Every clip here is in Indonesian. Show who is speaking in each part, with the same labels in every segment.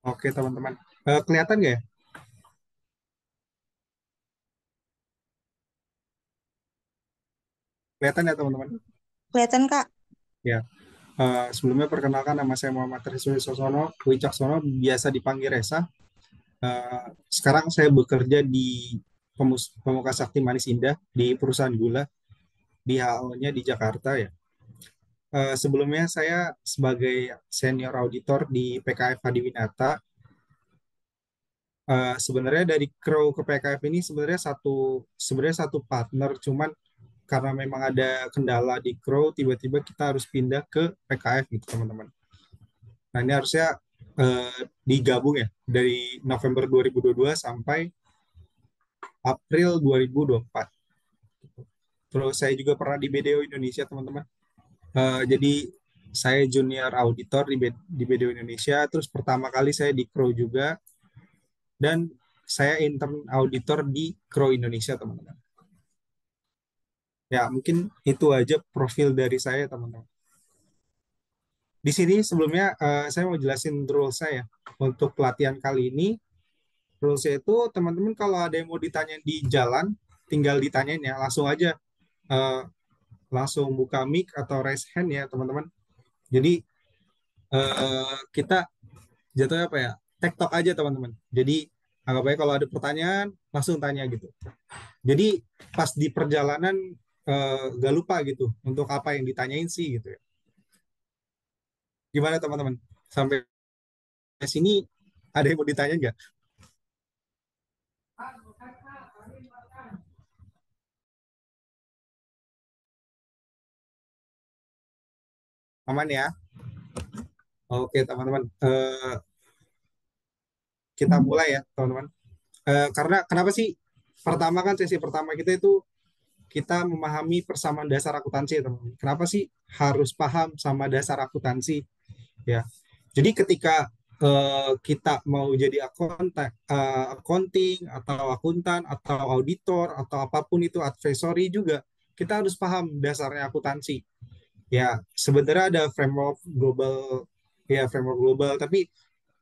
Speaker 1: Oke, teman-teman. Kelihatan nggak ya? Kelihatan ya, teman-teman?
Speaker 2: Kelihatan Kak.
Speaker 1: Ya. Sebelumnya perkenalkan nama saya Muhammad Trisul Sosono, Wicaksono, biasa dipanggil Resa. Sekarang saya bekerja di Pemuka Sakti Manis Indah di perusahaan gula di HO-nya di Jakarta ya. Sebelumnya saya sebagai senior auditor di PKF Hadiwinata. Sebenarnya dari Crow ke PKF ini sebenarnya satu partner, cuman karena memang ada kendala di Crow, tiba-tiba kita harus pindah ke PKF gitu teman-teman. Nah ini harusnya digabung ya dari November 2022 sampai April 2024. Terus saya juga pernah di BDO Indonesia teman-teman. Jadi saya junior auditor di BDO Indonesia. Terus pertama kali saya di Crow juga dan saya intern auditor di Crow Indonesia teman-teman. Ya mungkin itu aja profil dari saya teman-teman. Di sini sebelumnya saya mau jelasin rules saya untuk pelatihan kali ini. Rulesnya itu teman-teman kalau ada yang mau ditanyain di jalan, tinggal ditanyain ya, langsung aja eh, langsung buka mic atau raise hand ya teman-teman. Jadi kita jatuhnya apa ya? Tektok aja teman-teman. Jadi anggap aja kalau ada pertanyaan langsung tanya gitu. Jadi pas di perjalanan gak lupa gitu untuk apa yang ditanyain sih gitu ya. Gimana teman-teman? Sampai sini ada yang mau ditanya nggak? Aman ya? Oke teman-teman. Kita mulai ya teman-teman. Karena kenapa sih pertama kan sesi pertama kita itu kita memahami persamaan dasar akuntansi ya teman-teman. Kenapa sih harus paham sama dasar akuntansi ya? Jadi ketika kita mau jadi accounting atau akuntan atau auditor atau apapun itu advisory juga kita harus paham dasarnya akuntansi. Ya, sebenarnya ada framework global, tapi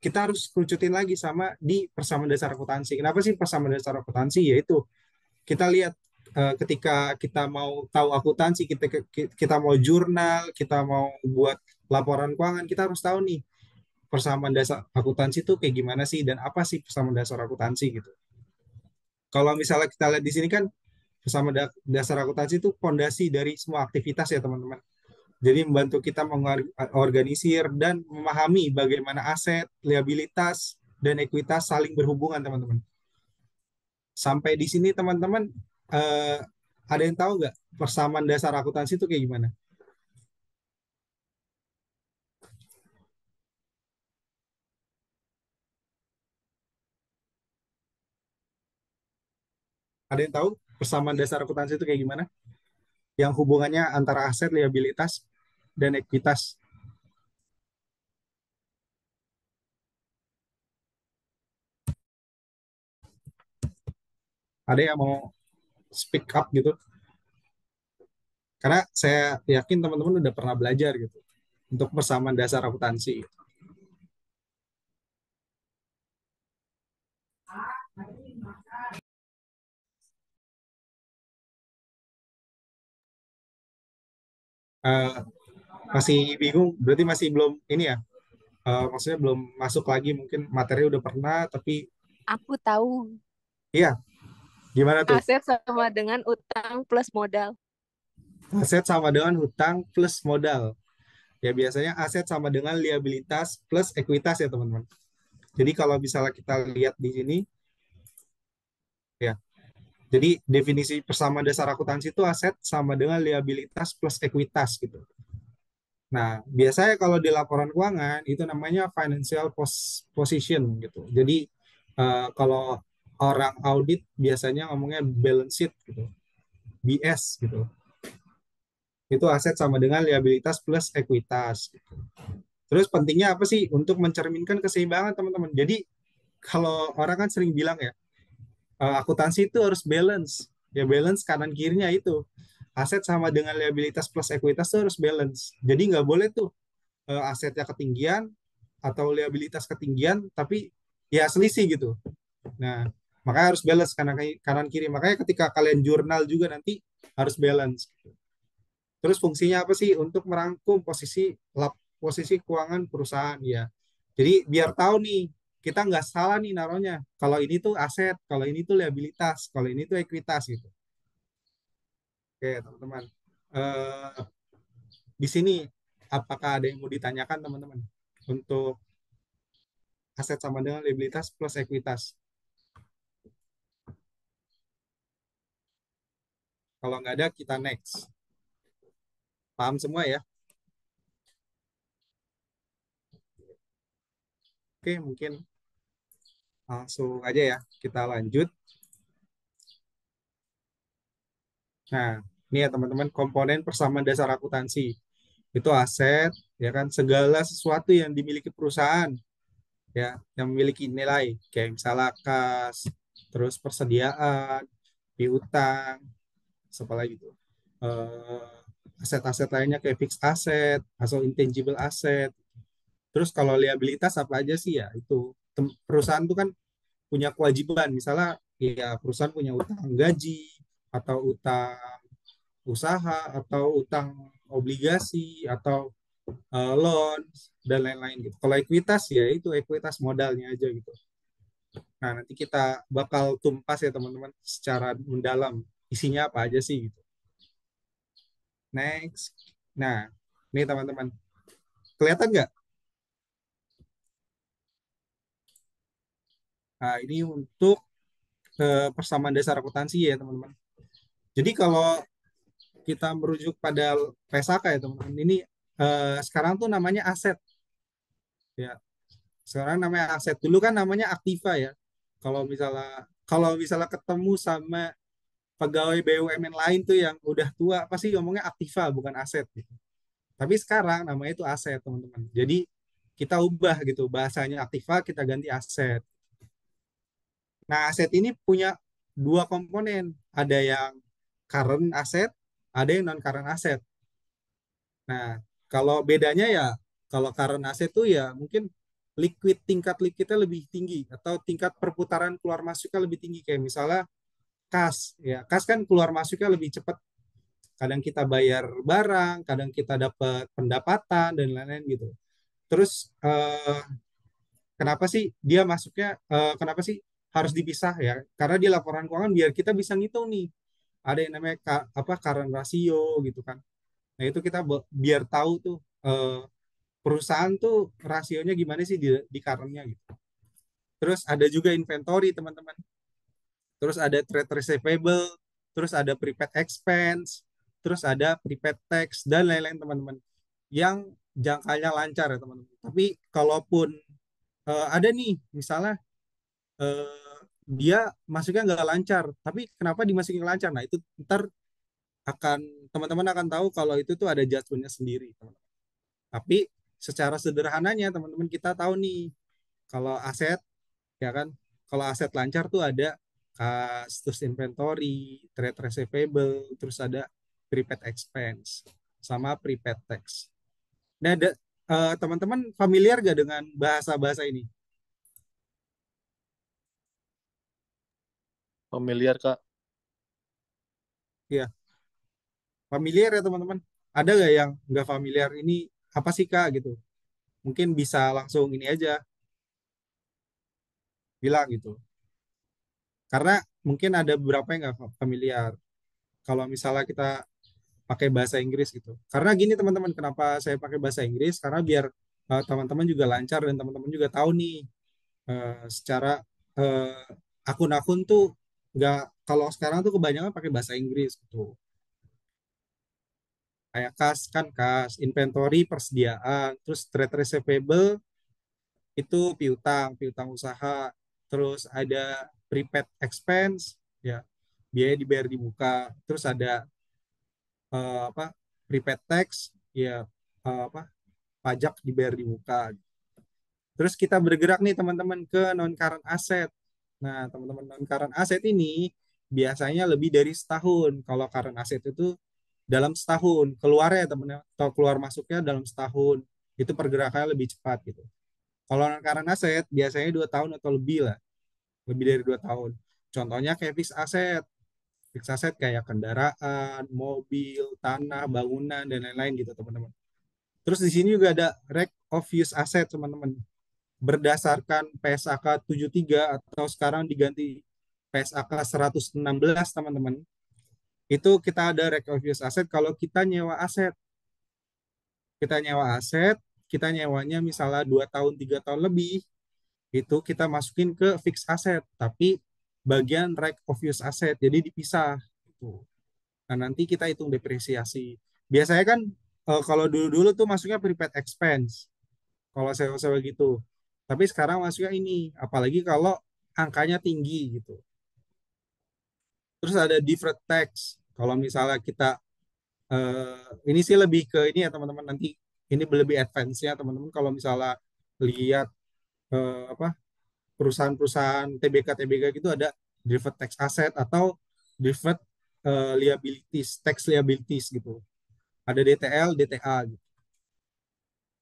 Speaker 1: kita harus kerucutin lagi sama di persamaan dasar akuntansi. Kenapa sih persamaan dasar akuntansi? Yaitu kita lihat ketika kita mau tahu akuntansi, kita mau jurnal, kita mau buat laporan keuangan, kita harus tahu nih persamaan dasar akuntansi itu kayak gimana sih dan apa sih persamaan dasar akuntansi gitu. Kalau misalnya kita lihat di sini kan dasar akuntansi itu fondasi dari semua aktivitas ya teman-teman. Jadi membantu kita mengorganisir dan memahami bagaimana aset, liabilitas, dan ekuitas saling berhubungan teman-teman. Sampai di sini teman-teman eh, ada yang tahu nggak persamaan dasar akuntansi itu kayak gimana? Ada yang tahu persamaan dasar akuntansi itu kayak gimana? Yang hubungannya antara aset, liabilitas, dan ekuitas. Ada yang mau speak up gitu? Karena saya yakin teman-teman udah pernah belajar gitu untuk persamaan dasar akuntansi. Eh, masih bingung, berarti masih belum ini ya, maksudnya belum masuk lagi mungkin materi udah pernah, tapi
Speaker 3: Aku tahu
Speaker 1: iya, gimana tuh?
Speaker 3: aset sama dengan utang plus modal.
Speaker 1: Aset sama dengan hutang plus modal. Ya biasanya aset sama dengan liabilitas plus ekuitas ya teman-teman. Jadi kalau misalnya kita lihat di sini, ya, jadi definisi persamaan dasar akuntansi itu aset sama dengan liabilitas plus ekuitas gitu. Nah, biasanya kalau di laporan keuangan itu namanya financial position gitu. Jadi kalau orang audit biasanya ngomongnya balance sheet gitu, BS gitu. Itu aset sama dengan liabilitas plus ekuitas. Gitu. Terus pentingnya apa sih untuk mencerminkan keseimbangan teman-teman? Jadi kalau orang kan sering bilang ya, akuntansi itu harus balance. Ya balance kanan kirinya itu. Aset sama dengan liabilitas plus ekuitas itu harus balance. Jadi nggak boleh tuh asetnya ketinggian, atau liabilitas ketinggian, tapi ya selisih gitu. Nah, makanya harus balance kanan kiri. Makanya ketika kalian jurnal juga nanti harus balance. Terus fungsinya apa sih? Untuk merangkum posisi keuangan perusahaan ya. Jadi biar tahu nih, kita nggak salah nih naruhnya. Kalau ini tuh aset, kalau ini tuh liabilitas, kalau ini tuh ekuitas gitu. Oke, teman-teman. Eh, di sini apakah ada yang mau ditanyakan, teman-teman? Untuk aset sama dengan liabilitas plus ekuitas. Kalau nggak ada, kita next. Paham semua ya? Oke, mungkin langsung aja ya. Kita lanjut. Nah, ini ya teman-teman, komponen persamaan dasar akuntansi. Itu aset, ya kan, segala sesuatu yang dimiliki perusahaan, ya, yang memiliki nilai, kayak misalnya kas, terus persediaan, piutang, apa lagi itu. Aset-aset lainnya kayak fixed asset, atau intangible asset. Terus kalau liabilitas apa aja sih ya? Itu perusahaan itu kan punya kewajiban, misalnya ya perusahaan punya utang gaji atau utang usaha atau utang obligasi atau loan dan lain-lain gitu. Kalau ekuitas ya itu ekuitas modalnya aja gitu. Nah, nanti kita bakal tumpas ya teman-teman secara mendalam isinya apa aja sih gitu. Next. Nah, ini teman-teman. Kelihatan nggak? Nah, ini untuk persamaan dasar akuntansi ya teman-teman. Jadi kalau kita merujuk pada PSAK ya teman-teman, ini sekarang tuh namanya aset ya. Sekarang namanya aset. Dulu kan namanya aktiva ya. Kalau misalnya ketemu sama pegawai BUMN lain tuh yang udah tua pasti ngomongnya aktiva bukan aset gitu. Tapi sekarang namanya itu aset teman-teman. Jadi kita ubah gitu bahasanya aktiva kita ganti aset. Nah, aset ini punya dua komponen. Ada yang current asset, ada yang non current asset. Nah, kalau bedanya ya kalau current asset tuh ya mungkin tingkat liquidnya lebih tinggi atau tingkat perputaran keluar masuknya lebih tinggi kayak misalnya kas ya kas kan keluar masuknya lebih cepat, kadang kita bayar barang, kadang kita dapat pendapatan dan lain-lain gitu. Terus kenapa sih dia masuknya kenapa sih harus dipisah ya, karena di laporan keuangan biar kita bisa ngitung nih ada yang namanya apa current ratio gitu kan. Nah itu kita biar tahu tuh perusahaan tuh rasionya gimana sih di currentnya gitu. Terus ada juga inventory teman-teman, terus ada trade receivable, terus ada prepaid expense, terus ada prepaid tax dan lain-lain teman-teman yang jangkanya lancar ya teman-teman. Tapi kalaupun ada nih misalnya dia masuknya nggak lancar, tapi kenapa dimasukin lancar? Nah itu ntar akan teman-teman akan tahu kalau itu tuh ada judgementnya sendiri teman-teman. Tapi secara sederhananya teman-teman kita tahu nih kalau aset ya kan, kalau aset lancar tuh ada kas, terus inventory, trade receivable, terus ada prepaid expense sama prepaid tax. Nah, teman-teman familiar gak dengan bahasa-bahasa ini?
Speaker 2: Familiar, Kak.
Speaker 1: Ya, familiar ya teman-teman. Ada gak yang nggak familiar ini apa sih Kak gitu? Mungkin bisa langsung ini aja bilang gitu. Karena mungkin ada beberapa yang nggak familiar. Kalau misalnya kita pakai bahasa Inggris gitu. Karena gini teman-teman, kenapa saya pakai bahasa Inggris? Karena biar teman-teman juga lancar dan teman-teman juga tahu nih secara eh, akun-akun tuh nggak, kalau sekarang tuh kebanyakan pakai bahasa Inggris gitu. Kayak kas kan kas, inventory persediaan, terus trade receivable itu piutang usaha, terus ada prepaid expense ya biaya dibayar di muka, terus ada apa prepaid tax ya apa pajak dibayar di muka. Terus kita bergerak nih teman-teman ke non current asset. Nah, teman-teman non current asset ini biasanya lebih dari setahun. Kalau current asset itu dalam setahun, keluarnya teman atau keluar masuknya dalam setahun. Itu pergerakannya lebih cepat gitu. Kalau non current aset biasanya 2 tahun atau lebih lah, lebih dari 2 tahun. Contohnya kayak fixed aset. Fixed aset kayak kendaraan, mobil, tanah, bangunan, dan lain-lain gitu teman-teman. Terus di sini juga ada right of use asset teman-teman. Berdasarkan PSAK 73 atau sekarang diganti PSAK 116 teman-teman. Itu kita ada right of use asset kalau kita nyewa aset. Kita nyewa aset, kita nyewanya misalnya 2 tahun, 3 tahun lebih, itu kita masukin ke fixed asset. Tapi bagian right of use asset, jadi dipisah. Gitu. Nah, nanti kita hitung depresiasi. Biasanya kan kalau dulu-dulu tuh masuknya prepaid expense. Kalau sewa-sewa gitu. Tapi sekarang masuknya ini, apalagi kalau angkanya tinggi gitu. Terus ada deferred tax. Kalau misalnya kita ini sih lebih ke ini ya teman-teman, nanti ini lebih advance-nya teman-teman, kalau misalnya lihat apa perusahaan-perusahaan TBK TBK gitu ada deferred tax asset atau deferred liabilities, tax liabilities gitu. Ada DTL, DTA gitu.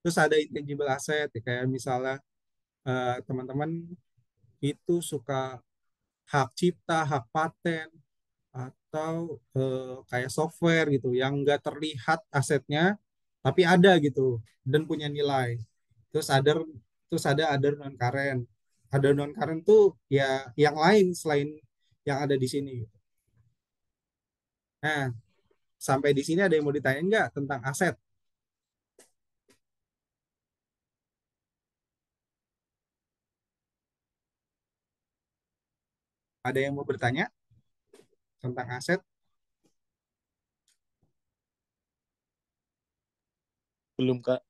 Speaker 1: Terus ada intangible asset ya, kayak misalnya teman-teman itu suka hak cipta, hak paten, atau kayak software gitu yang nggak terlihat asetnya tapi ada gitu dan punya nilai. Terus ada other non current. Ada non current tuh ya yang lain selain yang ada di sini. Nah, sampai di sini ada yang mau ditanya nggak tentang aset? Ada yang mau bertanya tentang aset?
Speaker 2: Belum, Kak.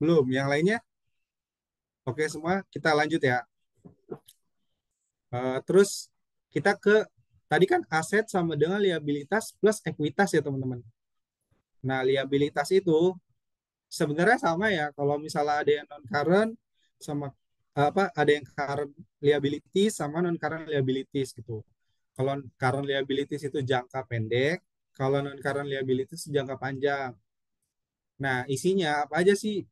Speaker 1: Belum. Yang lainnya? Oke semua, kita lanjut ya. Terus kita ke tadi kan aset sama dengan liabilitas plus ekuitas ya teman-teman. Nah, liabilitas itu sebenarnya sama ya. Kalau misalnya ada yang non current sama apa ada yang current liabilities sama non current liabilities gitu. Kalau current liabilities itu jangka pendek, kalau non current liabilities jangka panjang. Nah, isinya apa aja sih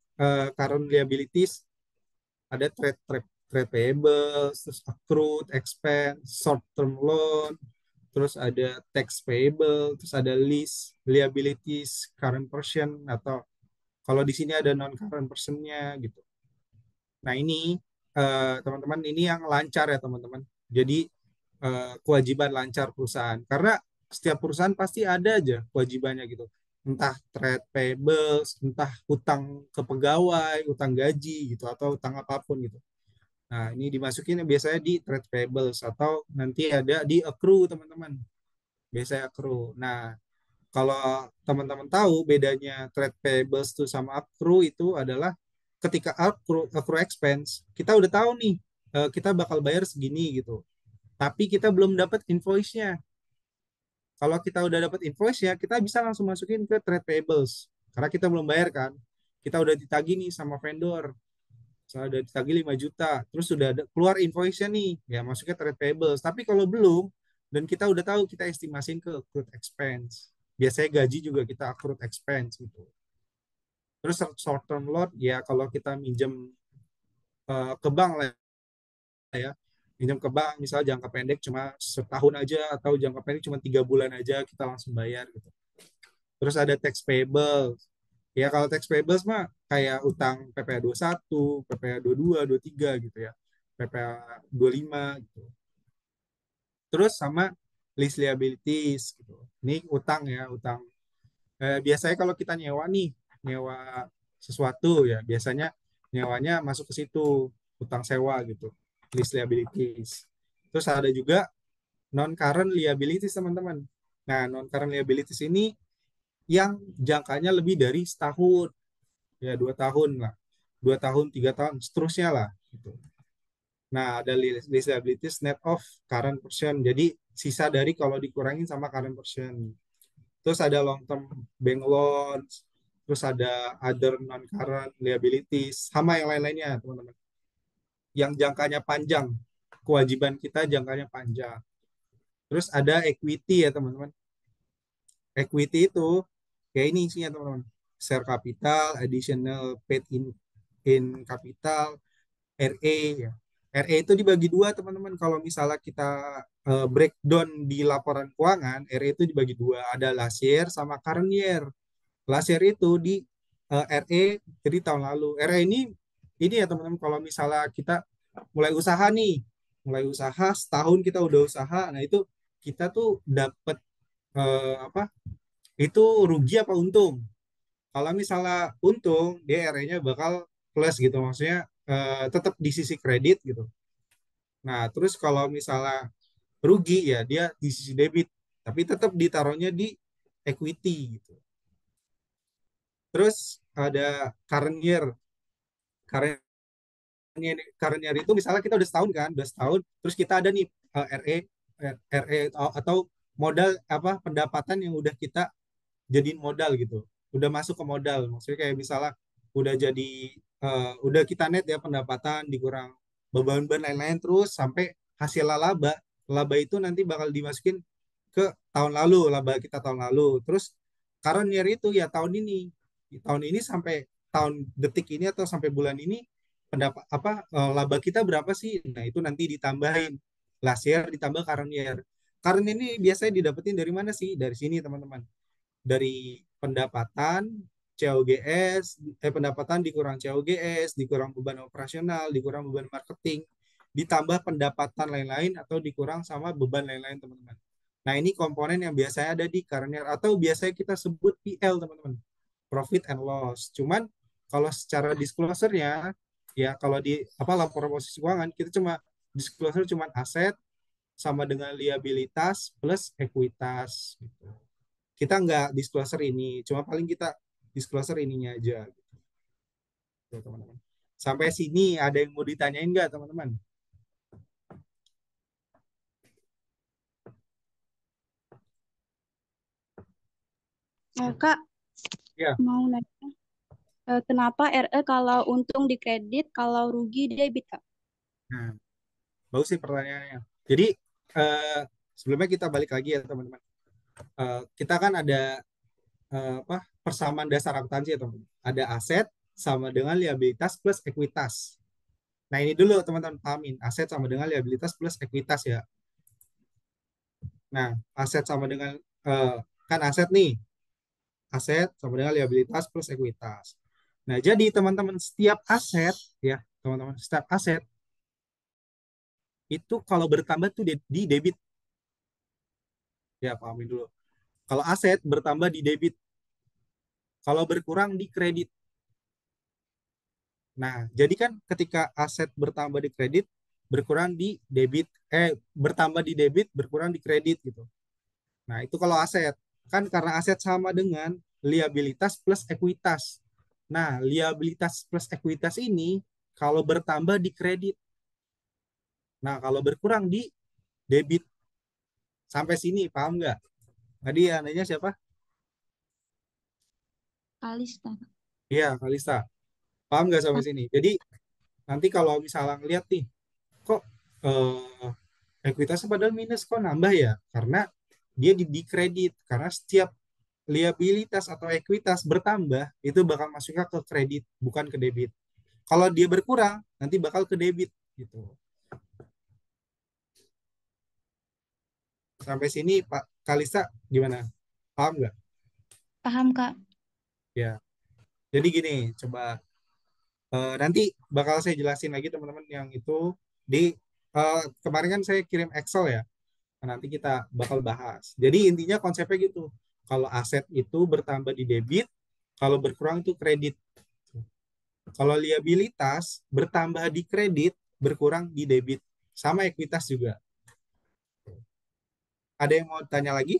Speaker 1: current liabilities? Ada trade payables, terus accrued expense, short term loan, terus ada tax payable, terus ada lease liabilities, current portion, atau kalau di sini ada non current portionnya gitu. Nah ini teman-teman ini yang lancar ya teman-teman. Jadi kewajiban lancar perusahaan karena setiap perusahaan pasti ada aja kewajibannya gitu. Entah trade payables, entah utang ke pegawai, utang gaji gitu atau utang apapun gitu. Nah, ini dimasukin biasanya di trade payables atau nanti ada di accrue teman-teman. Biasanya accrue. Nah, kalau teman-teman tahu bedanya trade payables tuh sama accrue itu adalah ketika accrue expense, kita udah tahu nih kita bakal bayar segini gitu. Tapi kita belum dapat invoice-nya. Kalau kita udah dapat invoice-nya, kita bisa langsung masukin ke trade payables. Karena kita belum bayar kan. Kita udah ditagih nih sama vendor. Misalnya udah ditagih 5 juta, terus sudah keluar invoice-nya nih, ya masuknya trade payables. Tapi kalau belum, dan kita udah tahu, kita estimasin ke accrued expense. Biasanya gaji juga kita accrued expense gitu. Terus short term loan, ya kalau kita minjem ke bank lah ya, minjem ke bank, misalnya jangka pendek cuma setahun aja, atau jangka pendek cuma 3 bulan aja, kita langsung bayar gitu. Terus ada tax payable. Ya kalau tax payables mah kayak utang PPh 21, PPh 22, 23 gitu ya. PPh 25 gitu. Terus sama lease liabilities gitu. Ini utang ya, utang. Biasanya kalau kita nyewa nih, nyewa sesuatu ya, biasanya nyewanya masuk ke situ, utang sewa gitu. Lease liabilities. Terus ada juga non current liabilities teman-teman. Nah, non current liabilities ini yang jangkanya lebih dari setahun, ya 2 tahun lah, 2 tahun 3 tahun seterusnya lah gitu. Nah ada liabilities net of current portion, jadi sisa dari kalau dikurangin sama current portion. Terus ada long term bank loans, terus ada other non current liabilities sama yang lain-lainnya teman-teman, yang jangkanya panjang, kewajiban kita jangkanya panjang. Terus ada equity ya teman-teman. Equity itu kayak ini isinya teman-teman, share capital, additional paid in in capital, RE ya. RE itu dibagi dua teman-teman. Kalau misalnya kita breakdown di laporan keuangan, RE itu dibagi dua. Ada last year sama current year. Last year itu di RE jadi tahun lalu. RE ini ya teman-teman, kalau misalnya kita mulai usaha nih, mulai usaha setahun kita udah usaha, nah itu kita tuh dapat apa? Itu rugi apa untung? Kalau misalnya untung, dia RE-nya bakal plus gitu, maksudnya tetap di sisi kredit gitu. Nah, terus kalau misalnya rugi ya dia di sisi debit, tapi tetap ditaruhnya di equity gitu. Terus ada current year. Current current year itu misalnya kita udah setahun kan, udah setahun, terus kita ada nih RE atau modal apa pendapatan yang udah kita jadiin modal gitu. Udah masuk ke modal. Maksudnya kayak misalnya udah jadi udah kita net ya pendapatan dikurang beban-beban lain-lain terus sampai hasil laba. Laba itu nanti bakal dimasukin ke tahun lalu, laba kita tahun lalu. Terus current year itu ya tahun ini. Tahun ini sampai tahun detik ini atau sampai bulan ini pendapat apa laba kita berapa sih? Nah, itu nanti ditambahin last year ditambah current year. Current ini biasanya didapetin dari mana sih? Dari sini teman-teman. Dari pendapatan COGS, pendapatan dikurang COGS, dikurang beban operasional, dikurang beban marketing, ditambah pendapatan lain-lain atau dikurang sama beban lain-lain teman-teman. Nah, ini komponen yang biasanya ada di current year atau biasanya kita sebut PL teman-teman, profit and loss. Cuman kalau secara disclosure-nya ya kalau di apa laporan posisi keuangan kita cuma disclosure cuma aset sama dengan liabilitas plus ekuitas gitu. Kita nggak disclosure ini, cuma paling kita disclosure ininya aja gitu, teman-teman. Sampai sini ada yang mau ditanyain nggak teman-teman?
Speaker 4: Kak,
Speaker 1: Ya.
Speaker 4: mau nanya, kenapa RE kalau untung di kredit, kalau rugi debit, Kak?
Speaker 1: Nah, bagus sih pertanyaannya. Jadi sebelumnya kita balik lagi ya teman-teman. Kita kan ada apa persamaan dasar akuntansi ya teman-teman. Ada aset sama dengan liabilitas plus ekuitas. Nah ini dulu teman-teman pahamin, aset sama dengan liabilitas plus ekuitas ya. Nah aset sama dengan kan aset nih, aset sama dengan liabilitas plus ekuitas. Nah, jadi teman-teman setiap aset ya, teman-teman setiap aset itu kalau bertambah tuh di debit. Ya, pahamin dulu. Kalau aset bertambah di debit, kalau berkurang di kredit. Nah, jadi kan ketika aset bertambah di kredit, berkurang di debit, bertambah di debit, berkurang di kredit gitu. Nah, itu kalau aset. Kan karena aset sama dengan liabilitas plus ekuitas. Nah, liabilitas plus ekuitas ini kalau bertambah di kredit. Nah, kalau berkurang di debit. Sampai sini, paham nggak? Tadi anehnya siapa?
Speaker 4: Kalista.
Speaker 1: Iya, Kalista. Paham nggak sampai sini? Jadi, nanti kalau misalnya ngeliat nih, kok ekuitasnya padahal minus, kok nambah ya? Karena dia di kredit. Karena setiap liabilitas atau ekuitas bertambah, itu bakal masuknya ke kredit, bukan ke debit. Kalau dia berkurang, nanti bakal ke debit. Gitu. Sampai sini, Pak Kalista, gimana? Paham nggak?
Speaker 4: Paham, Kak.
Speaker 1: Ya. Jadi gini, coba nanti bakal saya jelasin lagi teman-teman yang itu di kemarin kan saya kirim Excel ya. Nah, nanti kita bakal bahas. Jadi intinya konsepnya gitu. Kalau aset itu bertambah di debit, kalau berkurang itu kredit. Kalau liabilitas bertambah di kredit, berkurang di debit. Sama ekuitas juga. Ada yang mau tanya lagi?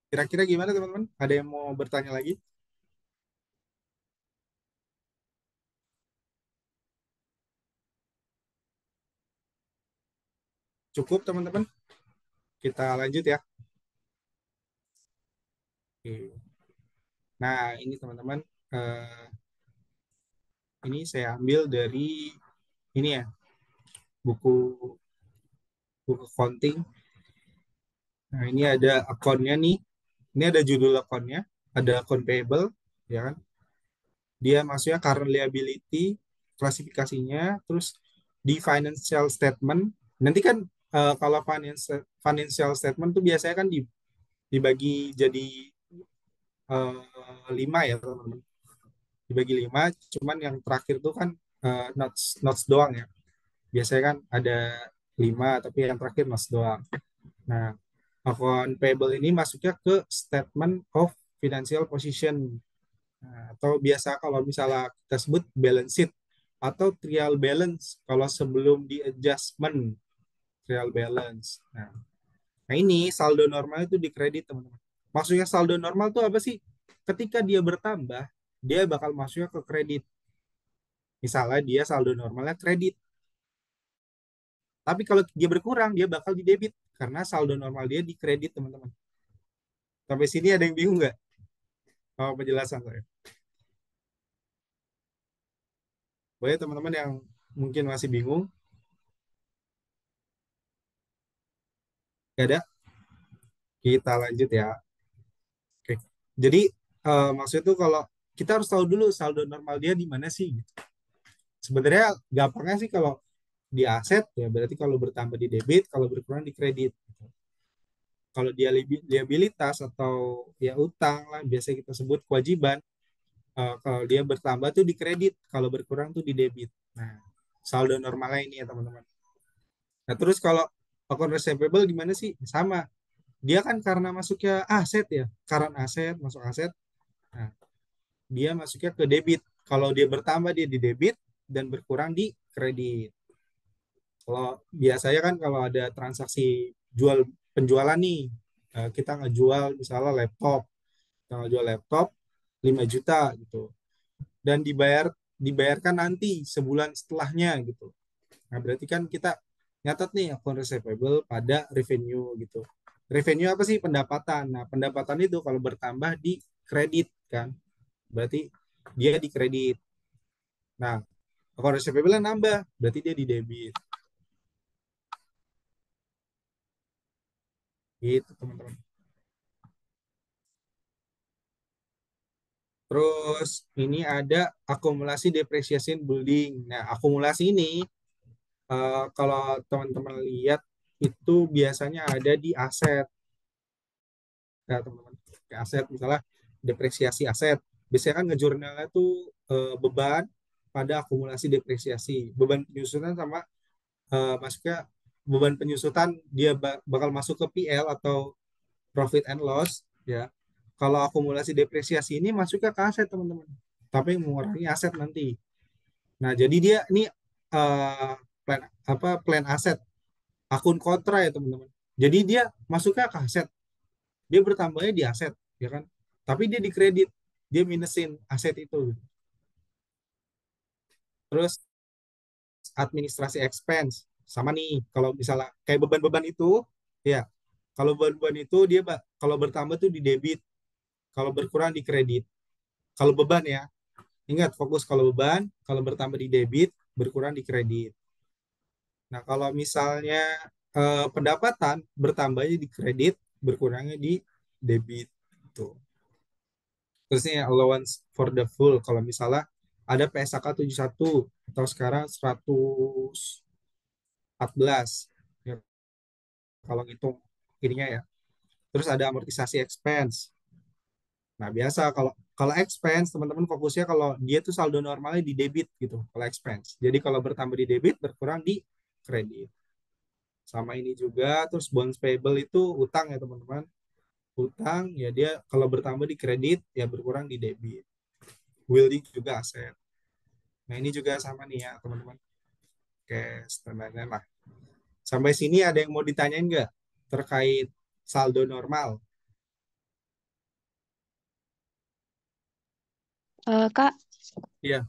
Speaker 1: Kira-kira gimana teman-teman? Ada yang mau bertanya lagi? Cukup teman-teman? Kita lanjut ya. Oke. Nah, ini teman-teman, ini saya ambil dari ini ya, buku buku accounting. Nah, ini ada akunnya nih. Ini ada judul akunnya, ada akun payable, ya kan? Dia maksudnya current liability, klasifikasinya, terus di financial statement. Nanti kan kalau financial statement tuh biasanya kan dibagi jadi 5 ya teman-teman. Dibagi 5, cuman yang terakhir tuh kan notes notes doang ya. Biasanya kan ada 5, tapi yang terakhir notes doang. Nah, account payable ini masuknya ke statement of financial position. Nah, atau biasa kalau misalnya kita sebut balance sheet atau trial balance kalau sebelum di adjustment trial balance. Nah, ini saldo normal itu dikredit teman-teman. Maksudnya saldo normal itu apa sih? Ketika dia bertambah, dia bakal masuknya ke kredit. Misalnya dia saldo normalnya kredit. Tapi kalau dia berkurang, dia bakal di debit. Karena saldo normal dia di kredit, teman-teman. Sampai sini ada yang bingung nggak? Oh, penjelasan saya. Boleh teman-teman yang mungkin masih bingung? Gak ada? Kita lanjut ya. Oke. Jadi, maksudnya tuh kalau kita harus tahu dulu saldo normal dia di mana sih, gitu. Sebenarnya gampangnya sih kalau di aset ya berarti kalau bertambah di debit, kalau berkurang di kredit. Kalau dia liabilitas atau ya utang lah biasa kita sebut kewajiban. Kalau dia bertambah tuh di kredit, kalau berkurang tuh di debit. Nah, saldo normalnya ini ya teman-teman. Nah, terus kalau account receivable gimana sih? Sama. Dia kan karena masuknya aset ya, current aset, masuk aset. Nah, dia masuknya ke debit. Kalau dia bertambah dia di debit dan berkurang di kredit. Kalau biasanya kan kalau ada transaksi jual penjualan nih, kita ngejual misalnya laptop, kita ngejual laptop 5 juta gitu. Dan dibayarkan nanti sebulan setelahnya gitu. Nah, berarti kan kita nyatat nih account receivable pada revenue gitu. Revenue apa sih? Pendapatan. Nah, pendapatan itu kalau bertambah di kredit kan. Berarti dia di kredit. Nah, account receivable nambah, berarti dia di debit. Gitu, teman-teman. Terus ini ada akumulasi depresiasi building. Nah, akumulasi ini kalau teman-teman lihat itu biasanya ada di aset. Ya, teman-teman. Aset misalnya depresiasi aset. Biasanya kan ngejurnalnya tuh beban pada akumulasi depresiasi. Beban penyusutan sama masuknya beban penyusutan dia bakal masuk ke PL atau profit and loss ya. Kalau akumulasi depresiasi ini masuknya ke aset teman-teman. Tapi mengurangi aset nanti. Nah, jadi dia ini plan plan aset, akun kontra ya teman-teman. Jadi dia masuknya ke aset, dia bertambahnya di aset, ya kan? Tapi dia di kredit, dia minusin aset itu. Terus administrasi expense sama nih, kalau misalnya kayak beban-beban itu, ya kalau beban-beban itu dia kalau bertambah tuh di debit, kalau berkurang di kredit. Kalau beban ya, ingat fokus kalau beban, kalau bertambah di debit, berkurang di kredit. Nah, kalau misalnya pendapatan bertambahnya di kredit, berkurangnya di debit. Tuh. Terus ini allowance for the full. Kalau misalnya ada PSAK 71 atau sekarang 114. Ya, kalau ngitung ininya ya. Terus ada amortisasi expense. Nah, biasa kalau kalau expense teman-teman fokusnya kalau dia tuh saldo normalnya di debit gitu, kalau expense. Jadi kalau bertambah di debit, berkurang di kredit. Sama ini juga, terus bonds payable itu utang ya teman-teman. Utang ya dia kalau bertambah di kredit ya berkurang di debit. Wielding juga aset. Nah ini juga sama nih ya teman-teman. Oke, standarnya lah. Sampai sini ada yang mau ditanyain nggak terkait saldo normal?
Speaker 4: Kak,
Speaker 1: Iya,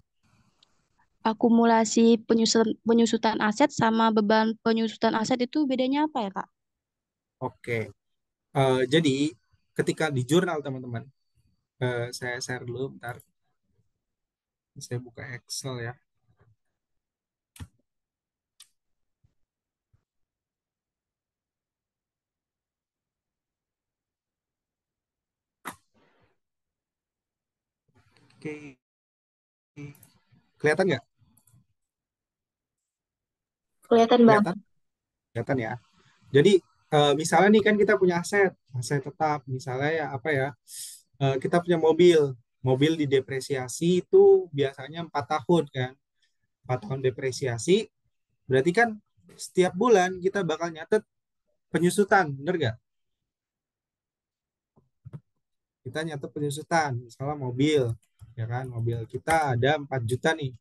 Speaker 4: akumulasi penyusutan aset sama beban penyusutan aset itu bedanya apa ya, Kak?
Speaker 1: oke. Jadi ketika di jurnal teman-teman, saya share dulu bentar. Saya buka Excel ya. Oke, kelihatan nggak?
Speaker 3: Kelihatan, Bang.
Speaker 1: Kelihatan? Kelihatan ya. Jadi misalnya nih kan kita punya aset, aset tetap. Misalnya ya apa ya? Kita punya mobil. Mobil didepresiasi itu biasanya 4 tahun kan. 4 tahun depresiasi. Berarti kan setiap bulan kita bakal nyatet penyusutan, bener nggak? Kita nyatet penyusutan. Misalnya mobil, ya kan? Mobil kita ada 4 juta nih.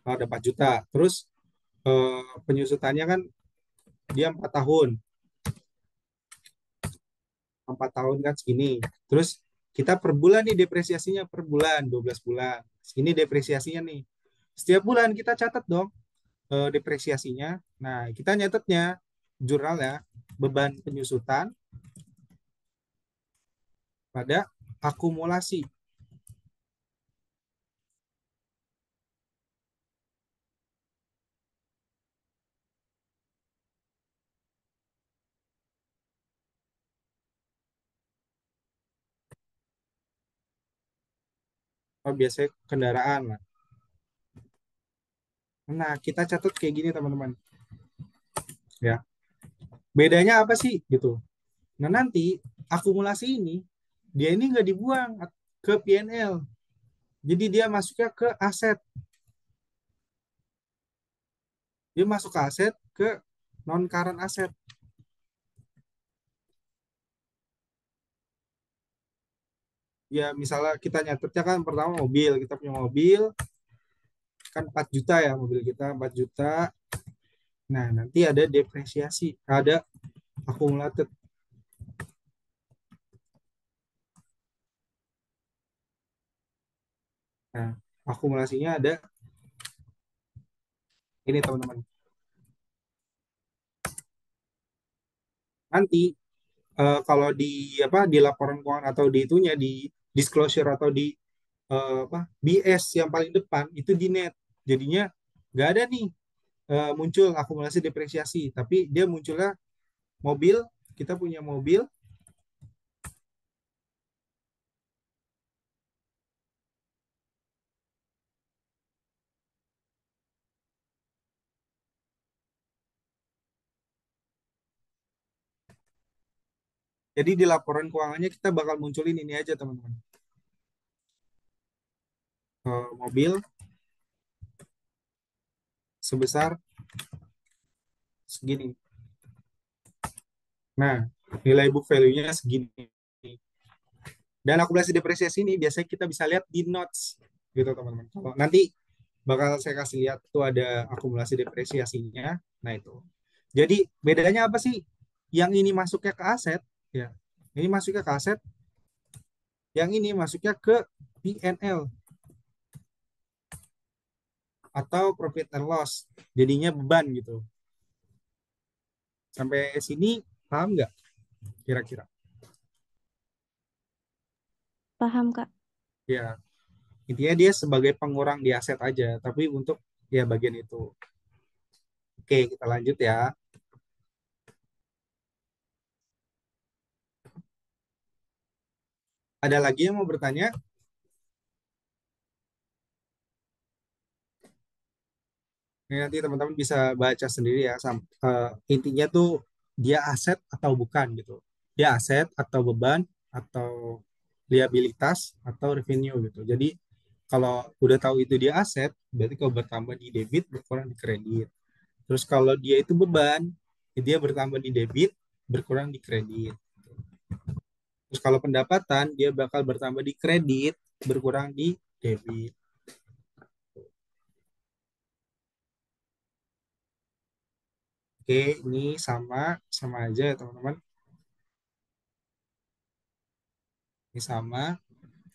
Speaker 1: Ada 4 juta. Terus penyusutannya kan dia 4 tahun. 4 tahun kan segini. Terus kita per bulan nih depresiasinya per bulan 12 bulan. Segini depresiasinya nih. Setiap bulan kita catat dong depresiasinya. Nah, kita nyatetnya jurnal ya beban penyusutan pada akumulasi. Oh, biasanya kendaraan lah. Nah, kita catat kayak gini teman-teman. Ya. Bedanya apa sih gitu? Nah, nanti akumulasi ini dia ini nggak dibuang ke PNL. Jadi dia masuknya ke aset. Dia masuk ke aset ke non current aset. Ya, misalnya kita nyatetnya kan pertama mobil, kita punya mobil kan 4 juta ya mobil kita 4 juta. Nah, nanti ada depresiasi, ada akumulatif. Nah, akumulasinya ada ini teman-teman. Nanti kalau di apa di laporan keuangan atau di itunya di disclosure atau di apa BS yang paling depan itu di net. Jadinya nggak ada nih muncul akumulasi depresiasi, tapi dia munculnya mobil, kita punya mobil. Jadi di laporan keuangannya kita bakal munculin ini aja teman-teman. Mobil sebesar segini. Nah, nilai book value-nya segini. Dan akumulasi depresiasi ini biasanya kita bisa lihat di notes gitu teman-teman. Kalau nanti bakal saya kasih lihat tuh ada akumulasi depresiasinya. Nah itu. Jadi bedanya apa sih? Yang ini masuknya ke aset, ya. Ini masuknya ke aset, yang ini masuknya ke P&L atau profit and loss. Jadinya beban gitu. Sampai sini paham nggak kira-kira?
Speaker 4: Paham, Kak.
Speaker 1: Ya, intinya dia sebagai pengurang di aset aja, tapi untuk ya bagian itu. Oke, kita lanjut ya. Ada lagi yang mau bertanya? Ini nanti teman-teman bisa baca sendiri ya. Intinya tuh dia aset atau bukan gitu. Dia aset atau beban atau liabilitas atau revenue gitu. Jadi kalau udah tahu itu dia aset, berarti kalau bertambah di debit berkurang di kredit. Terus kalau dia itu beban, dia bertambah di debit berkurang di kredit. Terus kalau pendapatan dia bakal bertambah di kredit berkurang di debit. Oke, ini sama sama aja ya teman-teman. Ini sama,